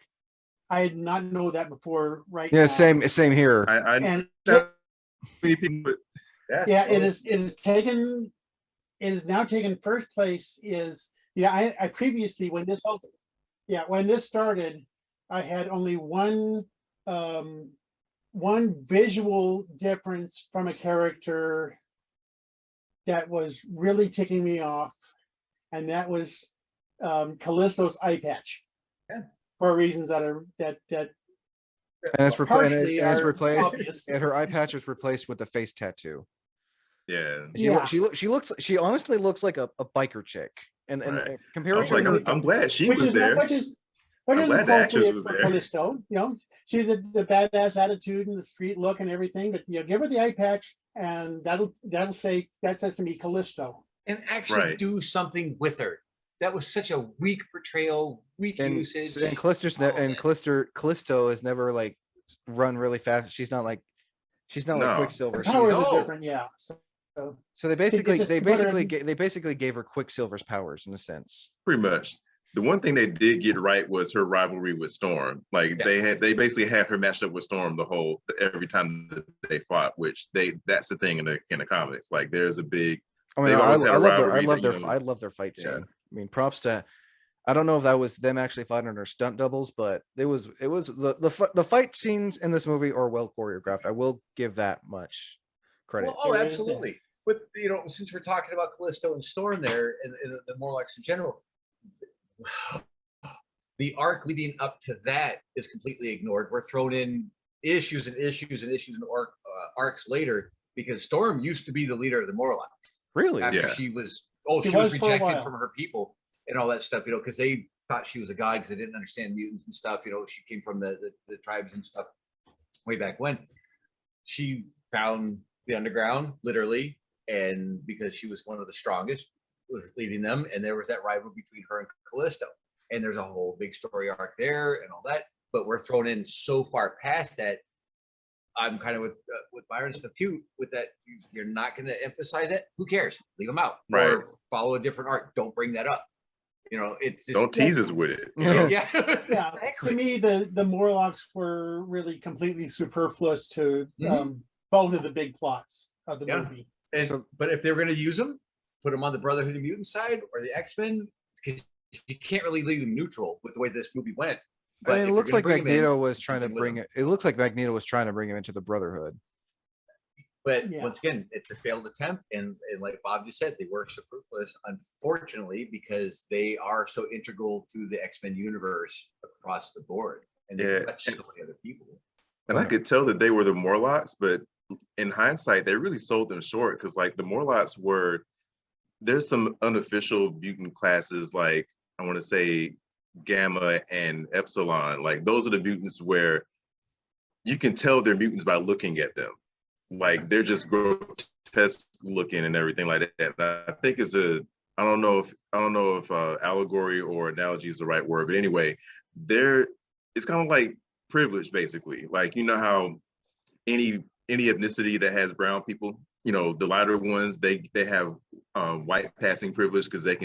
I did not know that before, right? Yeah, now. same here. And Yeah, it is now taken first place. I previously, when this started, I had only one visual difference from a character that was really ticking me off, and that was Callisto's eye patch. Yeah. For reasons that And it's partially replaced, obvious. and her eye patch is replaced with a face tattoo. Yeah. She honestly looks like a biker chick. And Right. I compared was to like, I'm glad she was there. Which is I'm glad the actress appropriate was for there. Callisto. You know, she did the badass attitude and the street look and everything, but give her the eye patch, and that says to me Callisto. And actually Right. do something with her. That was such a weak portrayal, weak usage. and Callisto has never like run really fast. She's not like No. Quicksilver. The powers No. are different, yeah. So they basically just to put her they basically gave her Quicksilver's powers in a sense. Pretty much. The one thing they did get right was her rivalry with Storm. Like Yeah. they basically had her matched up with Storm every time that they fought, which that's the thing in the comics. Like there's a big. I mean, They've I always had a love rivalry that, I love their fight Yeah. scene. I mean, props to. I don't know if that was them actually fighting under stunt doubles, but it was the fight scenes in this movie are well choreographed. I will give that much credit. Well, absolutely. But since we're talking about Callisto and Storm there, and the Morlocks in general, the arc leading up to that is completely ignored. We're thrown in issues and arcs later, because Storm used to be the leader of the Morlocks Really? after she was rejected from her people and all that stuff, because they thought she was a god because they didn't understand mutants and stuff. She came from the tribes and stuff way back when. She found the underground, literally, and because she was one of the strongest, was leading them, and there was that rival between her and Callisto. And there's a whole big story arc there and all that, but we're thrown in so far past that. I'm kind of with Myron stuff too. With that, you're not going to emphasize it. Who cares? Leave them out, Right. or follow a different arc. Don't bring that up. It's just, Don't tease us with it. Yeah, Yeah, exactly. to me, the Morlocks were really completely superfluous to Mhm. both of the big plots of the Yeah. movie. But if they're going to use them, put them on the Brotherhood of Mutant side or the X-Men, because you can't really leave them neutral with the way this movie went. I mean, if it looks you're like gonna bring 'em in, Magneto was trying to something with bring them. it. It looks like Magneto was trying to bring him into the Brotherhood. But Yeah. once again, it's a failed attempt, and like Bob just said, they were superfluous, unfortunately, because they are so integral to the X-Men universe across the board, and they Yeah, touch so many other people. And I could tell that they were the Morlocks, but in hindsight, they really sold them short because like the Morlocks there's some unofficial mutant classes, like I want to say Gamma and Epsilon. Like those are the mutants where you can tell they're mutants by looking at them. Like they're just grotesque looking and everything like that. And I think I don't know if allegory or analogy is the right word, but anyway, it's kind of like privilege basically. Like how any ethnicity that has brown people, the lighter ones, they have white passing privilege because they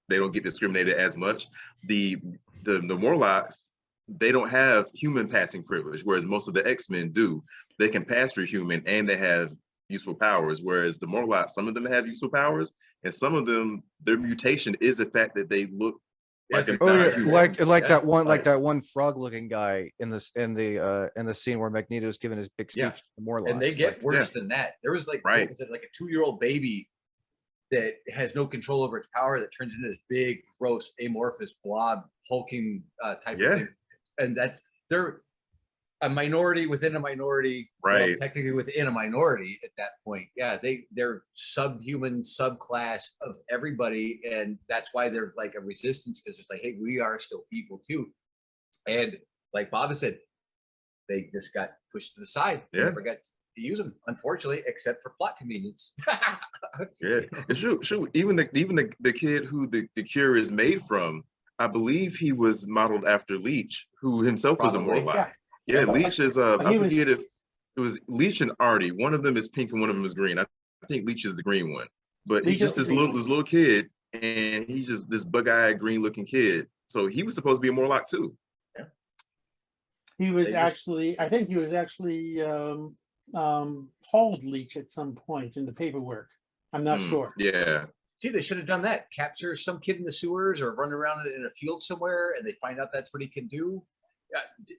don't get discriminated as much. The Morlocks, they don't have human passing privilege, whereas most of the X-Men do. They can pass for human and they have useful powers, whereas the Morlocks, some of them have useful powers, and some of them, their mutation is the fact that they look like Yeah, a Oh yeah, non-human. like Yeah, that one frog looking guy in the scene where Magneto's giving his big speech Yeah. to the Morlocks. And they get like, worse than that. There was like, Right. what was it, like a 2-year-old baby that has no control over its power that turns into this big, gross, amorphous blob, hulking type Yeah. of thing. And they're a minority within a minority, well, Right. technically within a minority at that point. Yeah, they're subhuman subclass of everybody, and that's why they're like a resistance, because it's like, hey, we are still people too. And like Bob has said, they just got pushed to the side. Yeah. Never got to use them, unfortunately, except for plot convenience. Yeah, it's true. Even the kid who the cure is made from, I believe he was modeled after Leech, who himself was a Probably. Morlock. Yeah, Leech is I He was- forget if it was Leech and Artie. One of them is pink and one of them is green. I think Leech is the green one. But he's Leech just is this the green little kid, and he's just this bug-eyed green looking kid. So he was supposed to be a Morlock too. He was They just- actually, I think he was actually called Leech at some point in the paperwork. I'm not sure. Yeah. See, they should have done that. Capture some kid in the sewers or run around in a field somewhere, and they find out that's what he can do.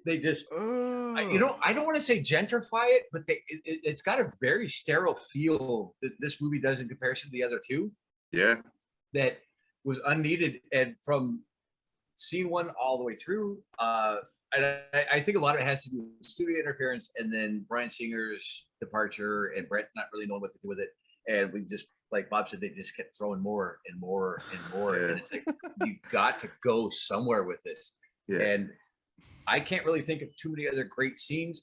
They just, I don't want to say gentrify it, but it's got a very sterile feel that this movie does in comparison to the other two. Yeah. That was unneeded, and from scene one all the way through, and I think a lot of it has to do with studio interference, and then Bryan Singer's departure, and Brett not really knowing what to do with it, and we just, like Bob said, they just kept throwing more and more and more, Yeah. and it's like, you got to go somewhere with this. Yeah. And I can't really think of too many other great scenes,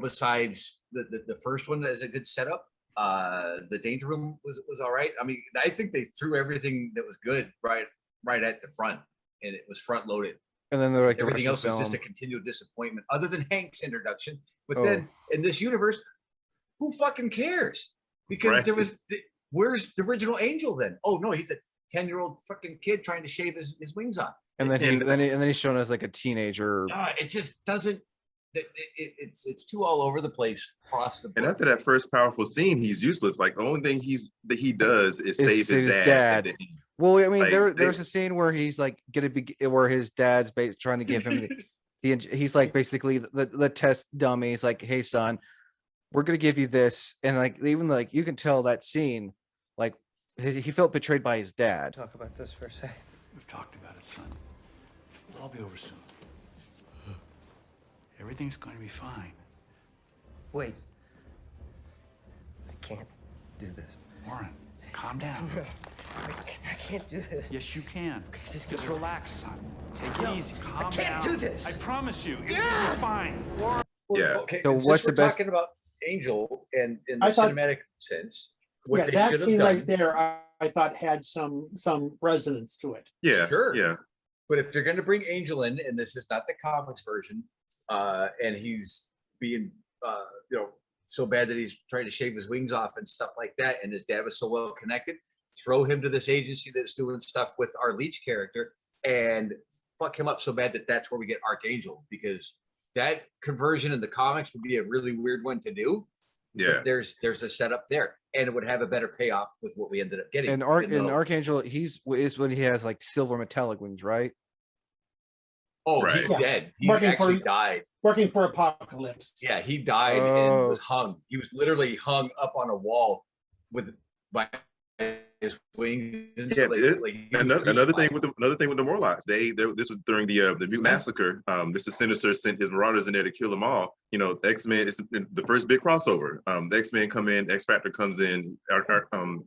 besides the first one as a good setup. The Danger Room was all right. I mean, I think they threw everything that was good right at the front, and it was front loaded. and then they're like Everything else the was rest just of a continual disappointment, other than Hank's introduction. But Oh. then in this universe, who fucking cares? Because Right. there was, where's the original Angel then? Oh no, he's a 10-year-old fucking kid trying to shave his wings off. and then he's shown as like a teenager. It just doesn't. It's too all over the place across the board. And after that first powerful scene, he's useless. Like the only thing he does is save save his his dad. dad. Well, I mean, Like, there's a scene where he's like where his dad's trying to give him he's like basically the test dummy. He's like, hey son, we're gonna give you this, and like even like you can tell that scene, like he felt betrayed by his dad. Talk about this for a second. We've talked about it, son. It'll all be over soon. Everything's going to be fine. Wait. I can't do this. Warren, calm down. I can't do this. Yes, you can. just Just relax, son. Take it easy. Calm can't down. do this. I promise you, it'll be fine. Well, Yeah. Okay. So and since what's the we're best- talking about Angel and in the I thought- cinematic sense, Yeah, what they that should have scene done. right there, I thought had some resonance to it. Yeah. Sure. Yeah. But if they're going to bring Angel in, and this is not the comics version, and he's being, so bad that he's trying to shave his wings off and stuff like that, and his dad was so well connected, throw him to this agency that's doing stuff with our Leech character and fuck him up so bad that that's where we get Archangel, because that conversion in the comics would be a really weird one to do. Yeah. But there's a setup there, and it would have a better payoff with what we ended up getting. And even though- Archangel, is when he has like silver metallic wings, right? oh, Right. he's Yeah. dead. He Working actually for- died. Working for Apocalypse. Yeah, he died Oh. and was hung. He was literally hung up on a wall by his wings. And Yeah, stuff, like he was Another thing crucified. with the Morlocks, this was during the Mute Massacre. Mr. Sinister sent his Marauders in there to kill them all. The X-Men is the first big crossover. The X-Men come in, X Factor comes in.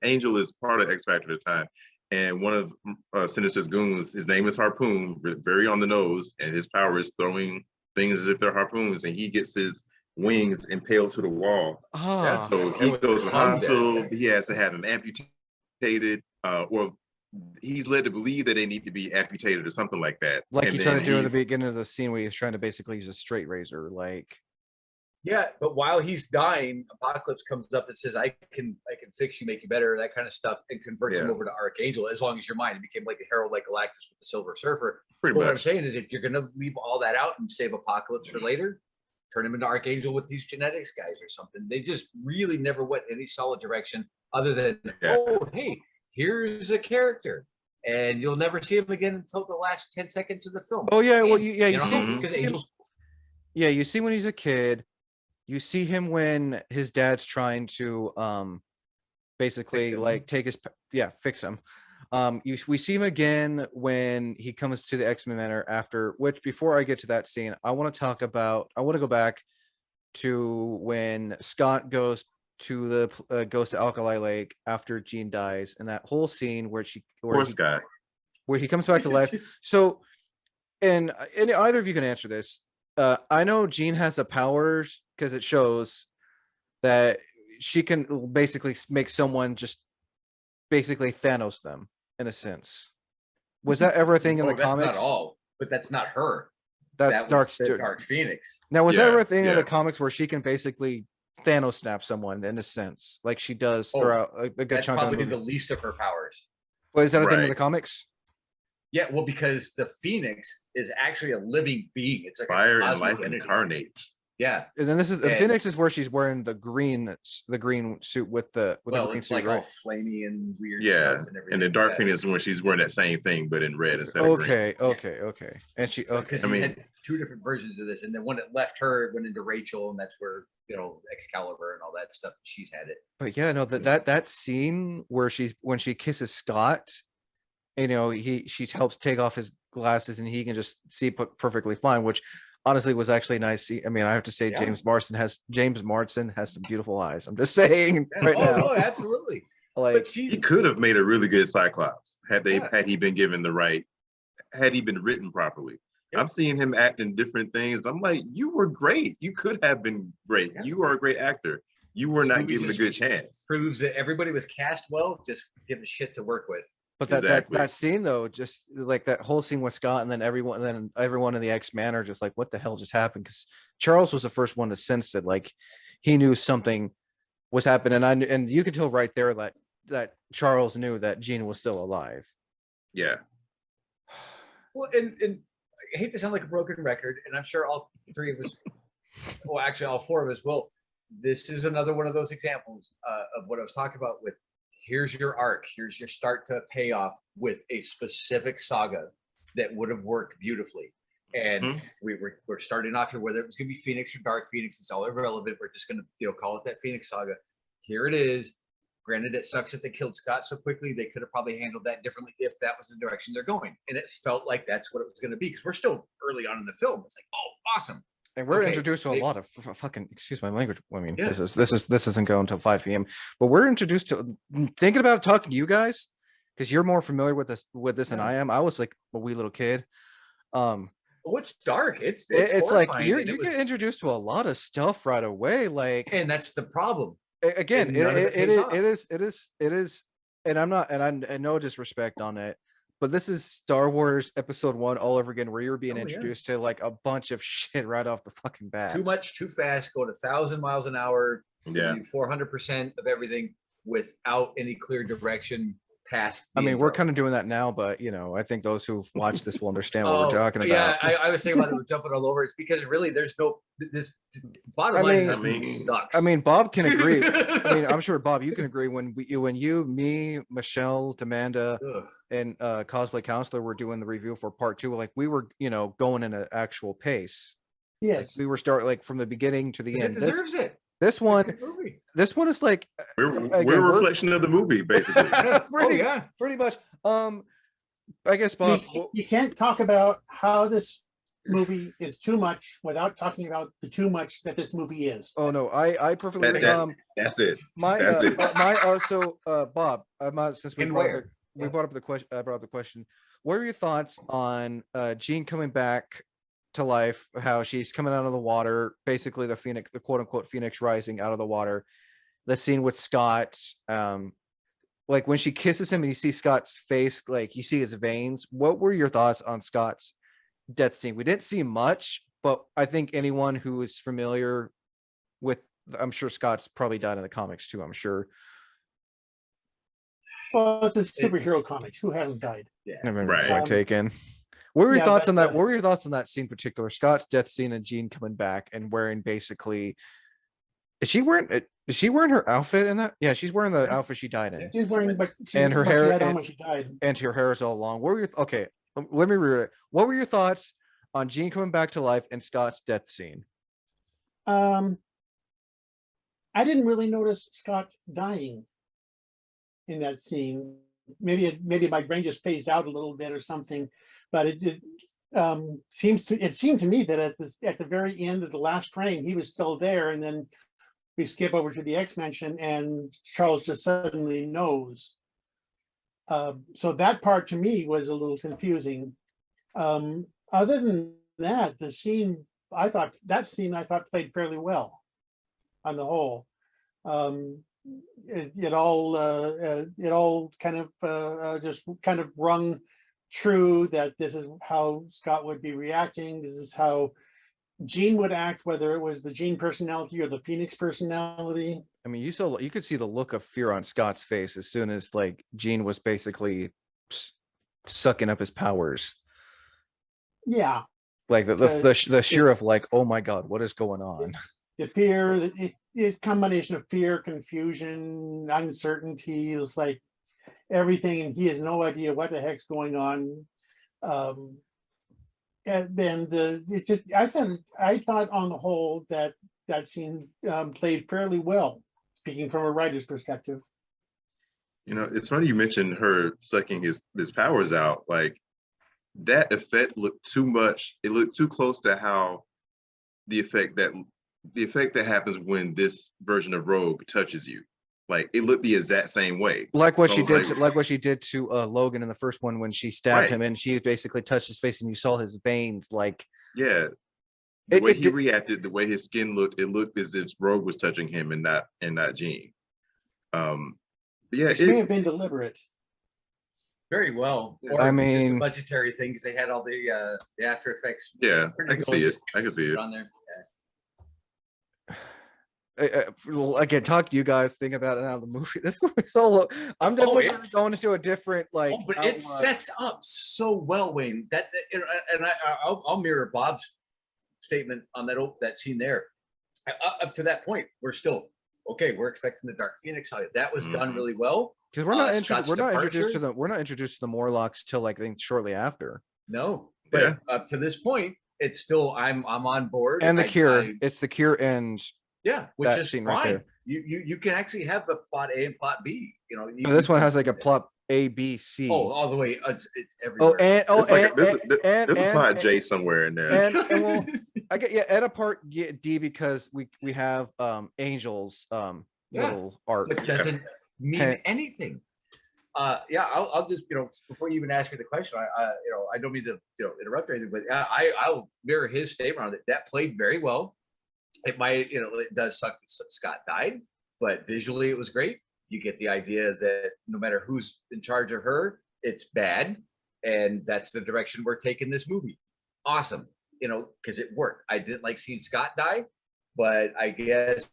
Angel is part of X Factor at the time, and one of Sinister's goons, his name is Harpoon, very on the nose, and his power is throwing things as if they're harpoons, and he gets his wings impaled to the wall. Ah, So And he with goes his to the lungs there. hospital. He has to have him amputated, or he's led to believe that they need to be amputated or something like that. like And he tried to then do in the he's- beginning of the scene where he's trying to basically use a straight razor, like Yeah, but while he's dying, Apocalypse comes up and says, I can fix you, make you better, that kind of stuff, and converts him Yeah. over to Archangel as long as you're mine. It became like a herald like Galactus with the Silver Surfer. Pretty But what I'm much. saying is if you're gonna leave all that out and save Apocalypse for later, turn him into Archangel with these genetics guys or something. They just really never went any solid direction other than, Yeah. oh, hey, here's a character. And you'll never see him again until the last 10 seconds of the film. Oh yeah, well And, you see Mhm. because you see him- Angel's yeah, you see when he's a kid, you see him when his dad's trying to basically him. like take his fix him. We see him again when he comes to the X-Men Manor after, which before I get to that scene, I want to go back to when Scott goes to Alkali Lake after Jean dies, and that whole scene where Poor Scott. where he comes back to life. So, and either of you can answer this. I know Jean has the powers because it shows that she can basically make someone just basically Thanos them in a sense. Was that ever a thing in the that's comics? not all, but that's not her. That's That was the Dark Phoenix. Now, was that Yeah, ever a thing in yeah. the comics where she can basically Thanos snap someone in a sense, like she does Oh, throughout a good That's chunk of the probably movie? the least of her powers. Well, is that a thing in Right. the comics? Yeah, well, because the Phoenix is actually a living being. It's like Fire a and cosmic life entity. incarnates. Yeah. And then this is the And- Phoenix is where she's wearing the green suit with the Well, green it's suit, like right? all flamey and weird Yeah. stuff and everything. And the Dark yeah. Phoenix is when she's wearing that same thing, but in red instead of green. Okay. And she So okay. because I you mean- had two different versions of this, and then when it left her, it went into Rachel, and that's where Excalibur and all that stuff. She's had it. But yeah, no, that scene where when she kisses Scott, she helps take off his glasses and he can just see perfectly fine, which honestly was actually nice. I mean, I have to say Yeah. James Marsden has some beautiful eyes. I'm just saying Yeah. right now. No, absolutely. Like But see, He could have made a really good Cyclops Yeah. had he been given the right, had he been written properly. Yep. I'm seeing him act in different things. I'm like, you were great. You could have been great. Yeah. You are a great actor. You were This not movie given a just good chance. proves that everybody was cast well. Just give a shit to work with. But Exactly. that scene though, just like that whole scene with Scott, and then everyone in the X-Men are just like, what the hell just happened? Because Charles was the first one to sense that, like, he knew something was happening, and you could tell right there that Charles knew that Jean was still alive. Yeah. Well, and I hate to sound like a broken record, and I'm sure all three of us, well, actually all four of us will. This is another one of those examples of what I was talking about with here's your arc, here's your start to payoff with a specific saga that would have worked beautifully. And Mhm. we're starting off here, whether it was going to be Phoenix or Dark Phoenix, it's all irrelevant. We're just going to call it that Phoenix saga. Here it is. Granted, it sucks that they killed Scott so quickly. They could have probably handled that differently if that was the direction they're going. And it felt like that's what it was going to be because we're still early on in the film. It's like, oh, awesome. And we're Okay, introduced to a they- lot of fucking, excuse my language. I mean, Yeah. this isn't going until 5 p.m. But we're introduced to thinking about talking to you guys because you're more familiar with this than Yeah. I am. I was like a wee little kid. What's dark? It's It's like horrifying, you and it get was- introduced to a lot of stuff right away. Like and that's the problem. again, and none of it pays off. it is, and I'm not, and no disrespect on it, but this is Star Wars Episode 1 all over again, where you're being Oh, yeah. introduced to like a bunch of shit right off the fucking bat. Too much, too fast, going 1,000 miles an hour, Yeah. 400% of everything without any clear direction past. I the mean, we're intro. kind of doing that now, but I think those who've watched this will understand what we're talking about. Yeah, I was thinking about it. We're jumping all over. It's because really, there's no this. Bottom I line, mean- is this I movie mean- sucks. I mean, Bob can agree. I mean, I'm sure Bob, you can agree when you, me, Michelle, Demanda, Ugh. and Cosplay Counselor were doing the review for part 2. Like we were, going in an actual pace. Like, Yes. we were from the beginning to the 'Cause it end. deserves it. This one, Good movie. this one is like We're again, a we're- reflection of the movie, basically. Yeah. Oh pretty, yeah. pretty much. I guess Bob. You can't talk about how this movie is too much without talking about the too much that this movie is. Oh no, I perfectly. That's it. My That's it. Bob, since we And brought where? up we brought up the question. I brought up the question. What are your thoughts on Jean coming back to life? How she's coming out of the water, basically the Phoenix, the quote unquote Phoenix rising out of the water. The scene with Scott, like when she kisses him and you see Scott's face, like you see his veins. What were your thoughts on Scott's death scene? We didn't see much, but I think anyone who is familiar with, I'm sure Scott's probably died in the comics too, I'm sure. Well, it's a superhero It's- comics. Who haven't died? Yeah. I remember Right. point taken. What were your Yeah, thoughts but, on that? What were your thoughts on that scene in particular? Scott's death scene and Jean coming back and wearing basically, is she wearing her outfit in that? Yeah, she's wearing the Yeah. outfit she died in. Yeah. She's wearing, but she, And her what she hair had on and- when she died. And her hair is all long. What were your okay? Let me read it. What were your thoughts on Jean coming back to life and Scott's death scene? I didn't really notice Scott dying in that scene. Maybe my brain just phased out a little bit or something, but it seemed to me that at the very end of the last frame he was still there, and then we skip over to the X-Mansion and Charles just suddenly knows. So that part to me was a little confusing. Other than that, the scene I thought played fairly well on the whole. It all kind of just kind of rung true that this is how Scott would be reacting. This is how Jean would act, whether it was the Jean personality or the Phoenix personality. I mean, you could see the look of fear on Scott's face as soon as like Jean was basically sucking up his powers. Yeah, Like So the sheer of like, oh my God, what is going on? the fear, it's combination of fear, confusion, uncertainty. It was like everything, and he has no idea what the heck's going on. And then it's just I thought on the whole that scene played fairly well, speaking from a writer's perspective. You know, it's funny you mentioned her sucking his powers out. Like that effect looked too much. It looked too close to how the effect that happens when this version of Rogue touches you. Like it looked the exact same way. Like what So I she was did, like- like what she did to Logan in the first one when she stabbed Right. him and she basically touched his face and you saw his veins. Like Yeah. The way it he did- reacted, the way his skin looked, it looked as if Rogue was touching him and not Jean. But yeah, Which may have been deliberate. Very well. Yeah. Or I just mean- a budgetary thing because they had all the After Effects. yeah, I can see it. I can see it. on there. again, talk to you guys. Think about it now. The movie. This movie's so. I'm definitely it's- going into a different like. Oh, but outlook. it sets up so well, Wayne. I'll mirror Bob's statement on that scene there. Up to that point, we're still okay. We're expecting the Dark Phoenix. That was done really well. Because we're not Scott's introduced to departure? we're not introduced to the Morlocks till like I think shortly after. No, but up to this point, it's still I'm on board. And the cure, I- it's the cure and yeah, which that is scene fine. right there. You can actually have a plot A and plot B. You know, but this one has like a plot A, B, C. Oh, all the way. It's everywhere. There's a plot J somewhere in there. and well, I get and a part D because we have Angel's little arc. But doesn't mean Hey. anything. I'll just before you even ask me the question, I don't mean to interrupt or anything, but I'll mirror his statement on it. That played very well. It might it does suck that Scott died, but visually it was great. You get the idea that no matter who's in charge of her, it's bad, and that's the direction we're taking this movie. Awesome, because it worked. I didn't like seeing Scott die, but I guess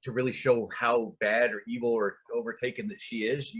to really show how bad or evil or overtaken that she is,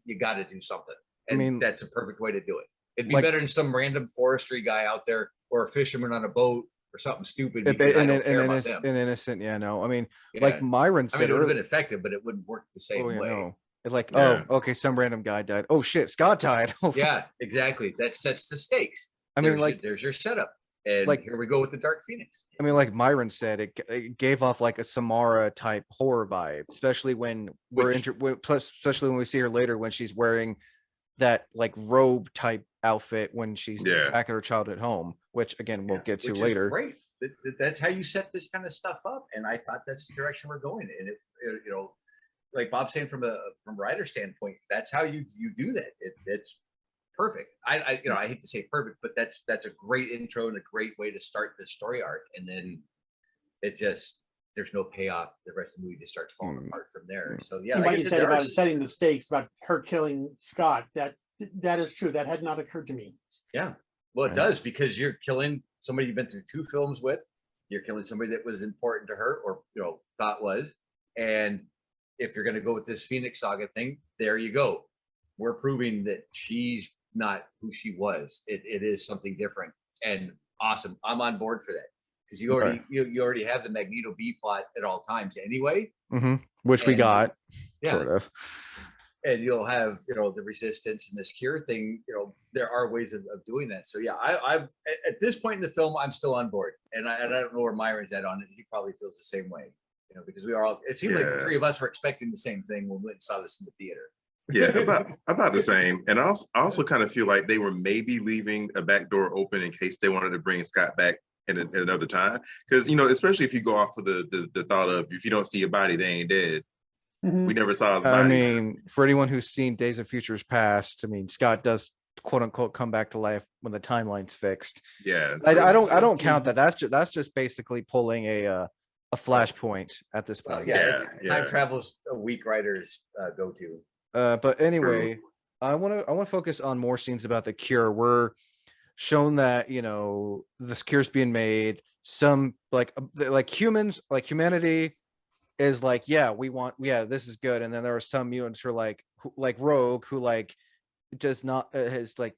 you got to do something. And I mean, that's a perfect way to do it. It'd be like- better than some random forestry guy out there or a fisherman on a boat or something stupid. An Because I don't care about them. innocent, yeah, no. I mean, Yeah. like Myron I said mean, it would have earlier. been effective, but it wouldn't work the same Oh yeah, way. no. It's like, Yeah. oh, okay, some random guy died. Oh shit, Scott died. Oh, Yeah, exactly. That sets the stakes. I mean, like, there's your setup, and like- here we go with the Dark Phoenix. I mean, like Myron said, it gave off like a Samara type horror vibe, especially when especially when we see her later when she's wearing that like robe type outfit when she's Yeah. back at her childhood home, which again we'll get to Which is later. Great. That's how you set this kind of stuff up, and I thought that's the direction we're going. And it like Bob's saying from a writer standpoint, that's how you do that. It's perfect. I hate to say perfect, but that's a great intro and a great way to start the story arc. And then there's no payoff. The rest of the movie just starts falling apart from there. So yeah, And like what I you said, said there about are- setting the stakes, about her killing Scott, that is true. That had not occurred to me. yeah. Well, it Right. does because you're killing somebody you've been through 2 films with. you're killing somebody that was important to her, or thought was. And if you're going to go with this Phoenix Saga thing, there you go. We're proving that she's not who she was. It is something different, and awesome. I'm on board for that, because you already you already have the Magneto B plot at all times anyway. Which we got, yeah. sort of. And you'll have the resistance and this cure thing. There are ways of doing that. So yeah, I at this point in the film, I'm still on board, and I don't know where Myron's at on it. He probably feels the same way, because we are all. It seems like the three of us were expecting the same thing when we went and saw this in the theater. Yeah, about the same. And I also kind of feel like they were maybe leaving a back door open in case they wanted to bring Scott back at another time. Because especially if you go off of the thought of, if you don't see a body, they ain't dead. We never saw his body. I mean, for anyone who's seen Days of Futures Past, I mean, Scott does quote unquote come back to life when the timeline's fixed. Yeah, I don't count that. That's just basically pulling a flashpoint at this point. Time travel's a weak writer's go to. But anyway, I want to focus on more scenes about the cure. We're shown that this cure's being made. Some like humans, like humanity is like, this is good. And then there are some mutants who are like Rogue, who does not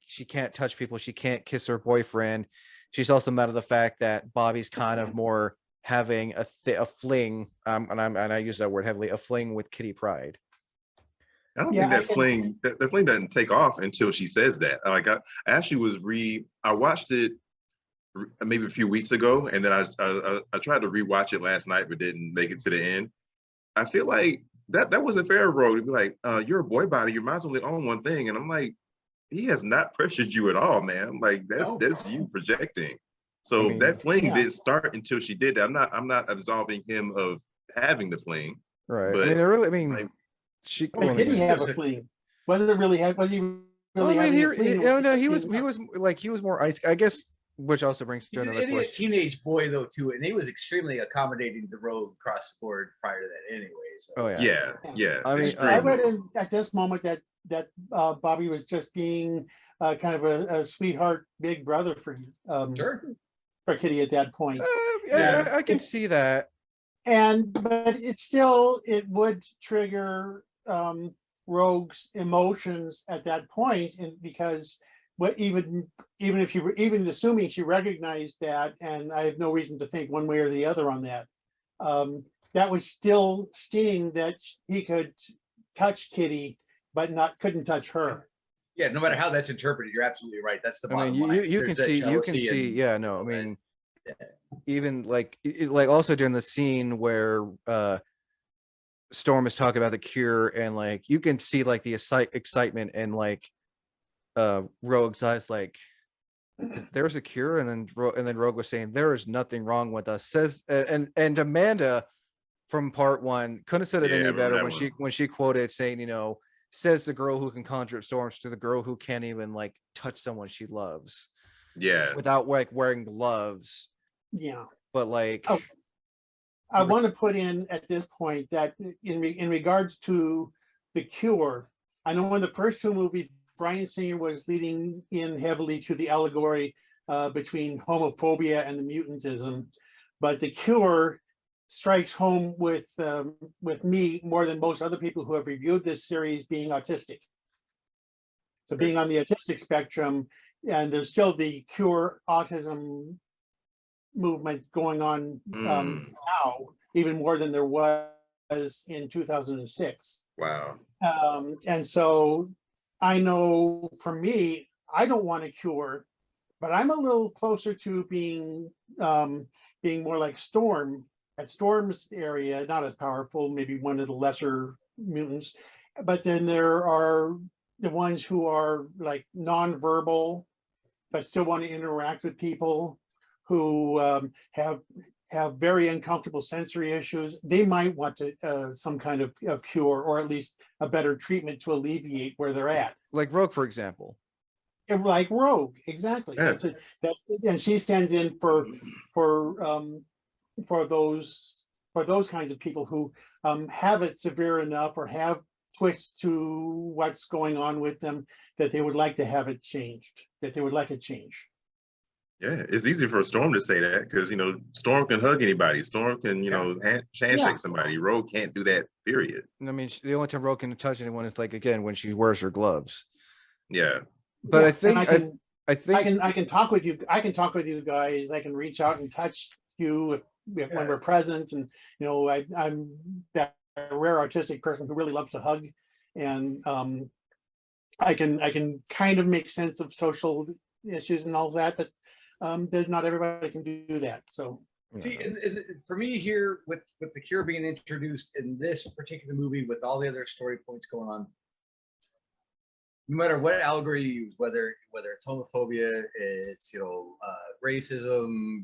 she can't touch people, she can't kiss her boyfriend. She's also mad at the fact that Bobby's kind of more having a fling, and I use that word heavily, a fling with Kitty Pryde. I don't think that fling doesn't take off until she says that. Like I actually I watched it maybe a few weeks ago, and then I tried to rewatch it last night, but didn't make it to the end. I feel like that wasn't fair, Rogue, to be like, you're a boy, Bobby, your mind's only on one thing. And I'm like, he has not pressured you at all, man. Like that's you projecting. So that fling didn't start until she did that. I'm not absolving him of having the fling. Right. But she didn't have a fling. Was he really having a fling? He was more ice, I guess, which also brings to another He's an question. idiot teenage boy though too, and he was extremely accommodating to Rogue across the board prior to that anyway. So. Yeah. I mean, I read at this moment that Bobby was just being kind of a sweetheart big brother for Kitty at that point. I can see that. But it would trigger Rogue's emotions at that point, and because even assuming she recognized that, and I have no reason to think one way or the other on that, that was still sting that he could touch Kitty, but couldn't touch her. Yeah, no matter how that's interpreted, you're absolutely right. That's the bottom line. You can see. Yeah, no, I mean, even like also during the scene where Storm is talking about the cure, and you can see the excitement and Rogue's eyes, there's a cure, and then Rogue was saying there is nothing wrong with us. Says and Amanda from part one couldn't have said it any better when she quoted saying, says the girl who can conjure up storms to the girl who can't even touch someone she loves. Yeah. Without wearing gloves. Yeah. But I want to put in at this point that in regards to the cure, I know in the first two movies, Bryan Singer was leading in heavily to the allegory between homophobia and the mutantism, but the cure strikes home with me more than most other people who have reviewed this series, being autistic. So being on the autistic spectrum, and there's still the cure autism movement going on now, even more than there was in 2006. Wow. And so I know for me, I don't want a cure, but I'm a little closer to being more like Storm. At Storm's area, not as powerful, maybe one of the lesser mutants, but then there are the ones who are non-verbal, but still want to interact with people, who have very uncomfortable sensory issues. They might want to some kind of cure, or at least a better treatment to alleviate where they're at. Like Rogue, for example. Like Rogue, exactly. Yeah. And she stands in for those kinds of people who have it severe enough or have twists to what's going on with them that they would like to have it changed, that they would like a change. Yeah, it's easy for Storm to say that because Storm can hug anybody. Storm can handshake Yeah. somebody. Rogue can't do that. Period. I mean, the only time Rogue can touch anyone is like again when she wears her gloves. Yeah. But Yeah, I think and I think I can talk with you. I can talk with you guys. I can reach out and touch you when we're present. And I'm that rare autistic person who really loves to hug, and I can kind of make sense of social issues and all that, but not everybody can do that. So See, and for me here with the Cure being introduced in this particular movie with all the other story points going on, no matter what allegory you use, whether it's homophobia, it's racism,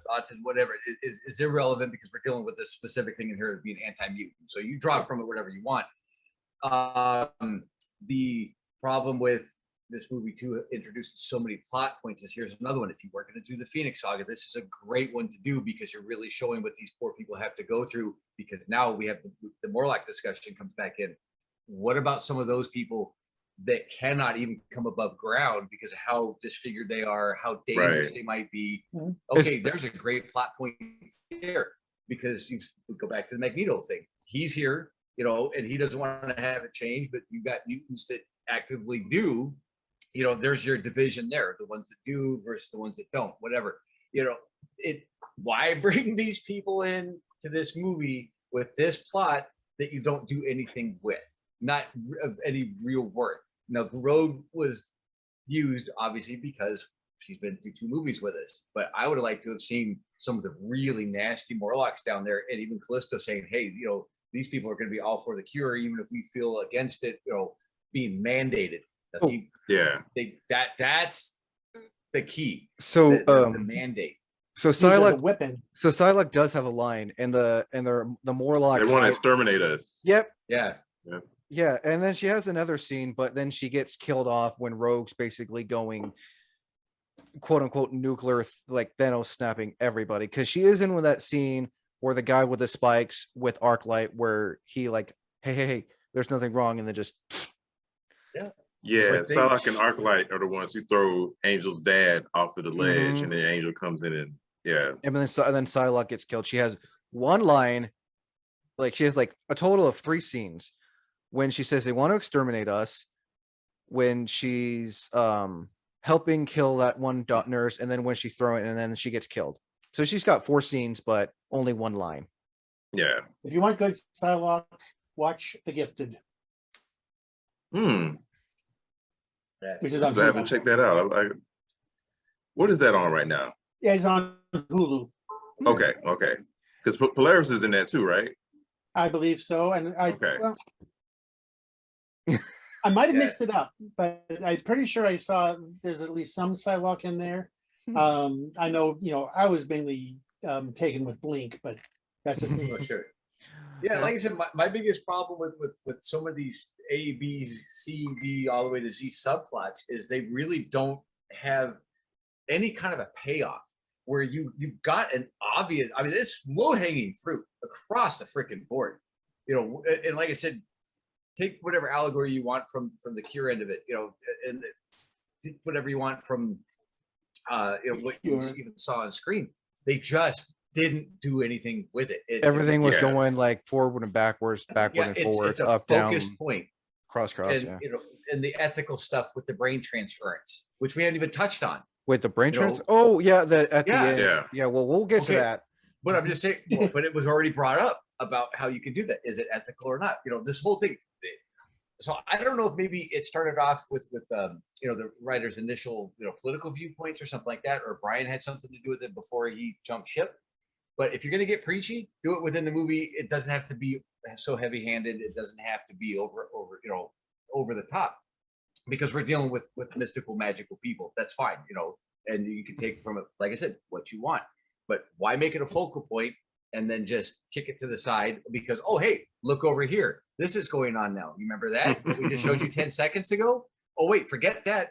autism, whatever, is irrelevant because we're dealing with this specific thing in here of being anti-mutant. So you draw from it whatever you want. The problem with this movie too introduced so many plot points is here's another one. If you were going to do the Phoenix Saga, this is a great one to do because you're really showing what these poor people have to go through. Because now we have the Morlock discussion comes back in. What about some of those people that cannot even come above ground because of how disfigured they are, how dangerous they might be? Okay, there's a great plot point there because we go back to the Magneto thing. He's here, and he doesn't want to have it change, but you've got mutants that actively do. There's your division there, the ones that do versus the ones that don't, whatever. Why bring these people in to this movie with this plot that you don't do anything with, not of any real worth? Now, Rogue was used obviously because she's been through 2 movies with us, but I would have liked to have seen some of the really nasty Morlocks down there, and even Callisto saying, hey, these people are going to be all for the Cure, even if we feel against it, being mandated. That's the key. So the mandate. So Psylocke does have a line, and the Morlock. They want to exterminate us. Yep. Yeah, and then she has another scene, but then she gets killed off when Rogue's basically going, quote unquote, nuclear, like Thanos snapping everybody, because she is in with that scene where the guy with the spikes with arc light, where he like, hey, there's nothing wrong, and then just. Yeah, Psylocke and Arclight are the ones who throw Angel's dad off of the ledge, and then Angel comes in and and then Psylocke gets killed. She has one line, like she has like a total of 3 scenes when she says they want to exterminate us, when she's helping kill that one nurse, and then when she's throwing, and then she gets killed. So she's got 4 scenes, but only 1 line. Yeah. If you want good Psylocke, watch The Gifted. Which is on I haven't checked that out. What is that on right now? Yeah, it's on Hulu. Okay. Because Polaris is in that too, right? I believe so. And I might have mixed it up, but I'm pretty sure I saw there's at least some Psylocke in there. I know, I was mainly taken with Blink, but that's just me. Oh, sure. Yeah, like I said, my biggest problem with some of these A, B, C, D, all the way to Z subplots is they really don't have any kind of a payoff where you've got an obvious, I mean, it's low-hanging fruit across the freaking board. And like I said, take whatever allegory you want from the Cure end of it, and take whatever you want from what you even saw on screen. They just didn't do anything with it. Everything was going like forward and backwards, and forward, it's a up, focus down, point. cross, And and the ethical stuff with the brain transference, which we hadn't even touched on. With the brain transfer? Oh yeah, the end. Yeah. Well, we'll get to that. But I'm just saying, but it was already brought up about how you can do that. Is it ethical or not? This whole thing. So I don't know if maybe it started off with the writer's initial political viewpoints or something like that, or Brian had something to do with it before he jumped ship. But if you're going to get preachy, do it within the movie. It doesn't have to be so heavy-handed. It doesn't have to be over the top, because we're dealing with mystical, magical people. That's fine, and you can take from it, like I said, what you want. But why make it a focal point and then just kick it to the side? Because, oh, hey, look over here. This is going on now. You remember that we just showed you 10 seconds ago? Oh, wait, forget that.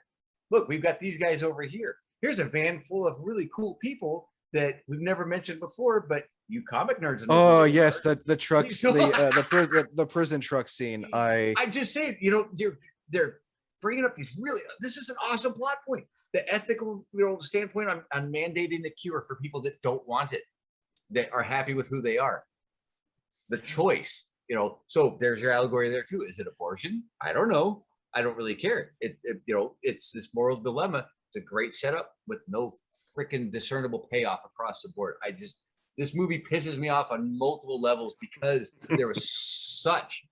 Look, we've got these guys over here. Here's a van full of really cool people that we've never mentioned before, but you comic nerds. Oh yes, the trucks, the prison truck scene. I'm just saying, they're bringing up these this is an awesome plot point. the ethical standpoint on mandating a cure for people that don't want it, that are happy with who they are. The choice, so there's your allegory there too. Is it abortion? I don't know. I don't really care. It's this moral dilemma. It's a great setup with no freaking discernible payoff across the board. This movie pisses me off on multiple levels because there was such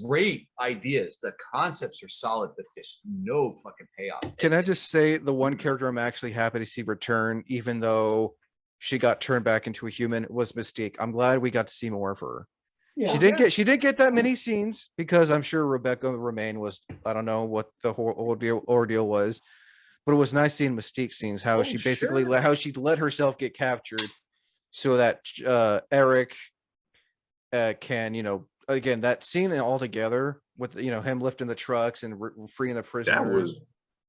great ideas. The concepts are solid, but just no fucking payoff. Can I just say the one character I'm actually happy to see return, even though she got turned back into a human, was Mystique. I'm glad we got to see more of her. Yeah. She didn't get that many scenes because I'm sure Rebecca Romaine was, I don't know what the whole ordeal was, but it was nice seeing Mystique scenes, how she basically how she let herself get captured so that Eric can, again, that scene all together with him lifting the trucks and freeing the prisoners.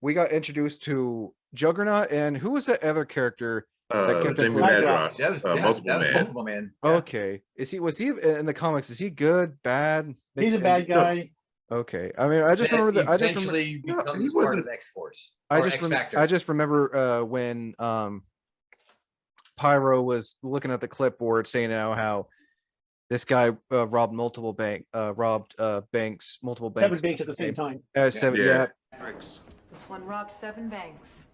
We got introduced to Juggernaut, and who was that other character? Multiple Man. Multiple Man. Yeah. Okay, was he in the comics? Is he good, bad? He's a bad guy. Okay, I mean, I just remember that. Eventually becomes part of X-Force. I just remember when Pyro was looking at the clipboard, saying how this guy robbed multiple banks, multiple banks. 7 banks at the same time. 7, yeah. This one robbed 7 banks.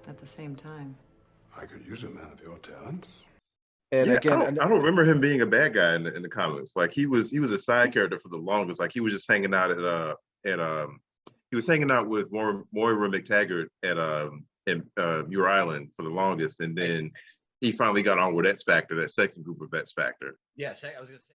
At the same time. I could use a man of your talents. And again, I don't remember him being a bad guy in the comics. Like he was a side character for the longest. Like he was just hanging out he was hanging out with Moira McTaggart at Muir Island for the longest, and then he finally got on with X Factor, that second group of X Factor. Yes, I was gonna say.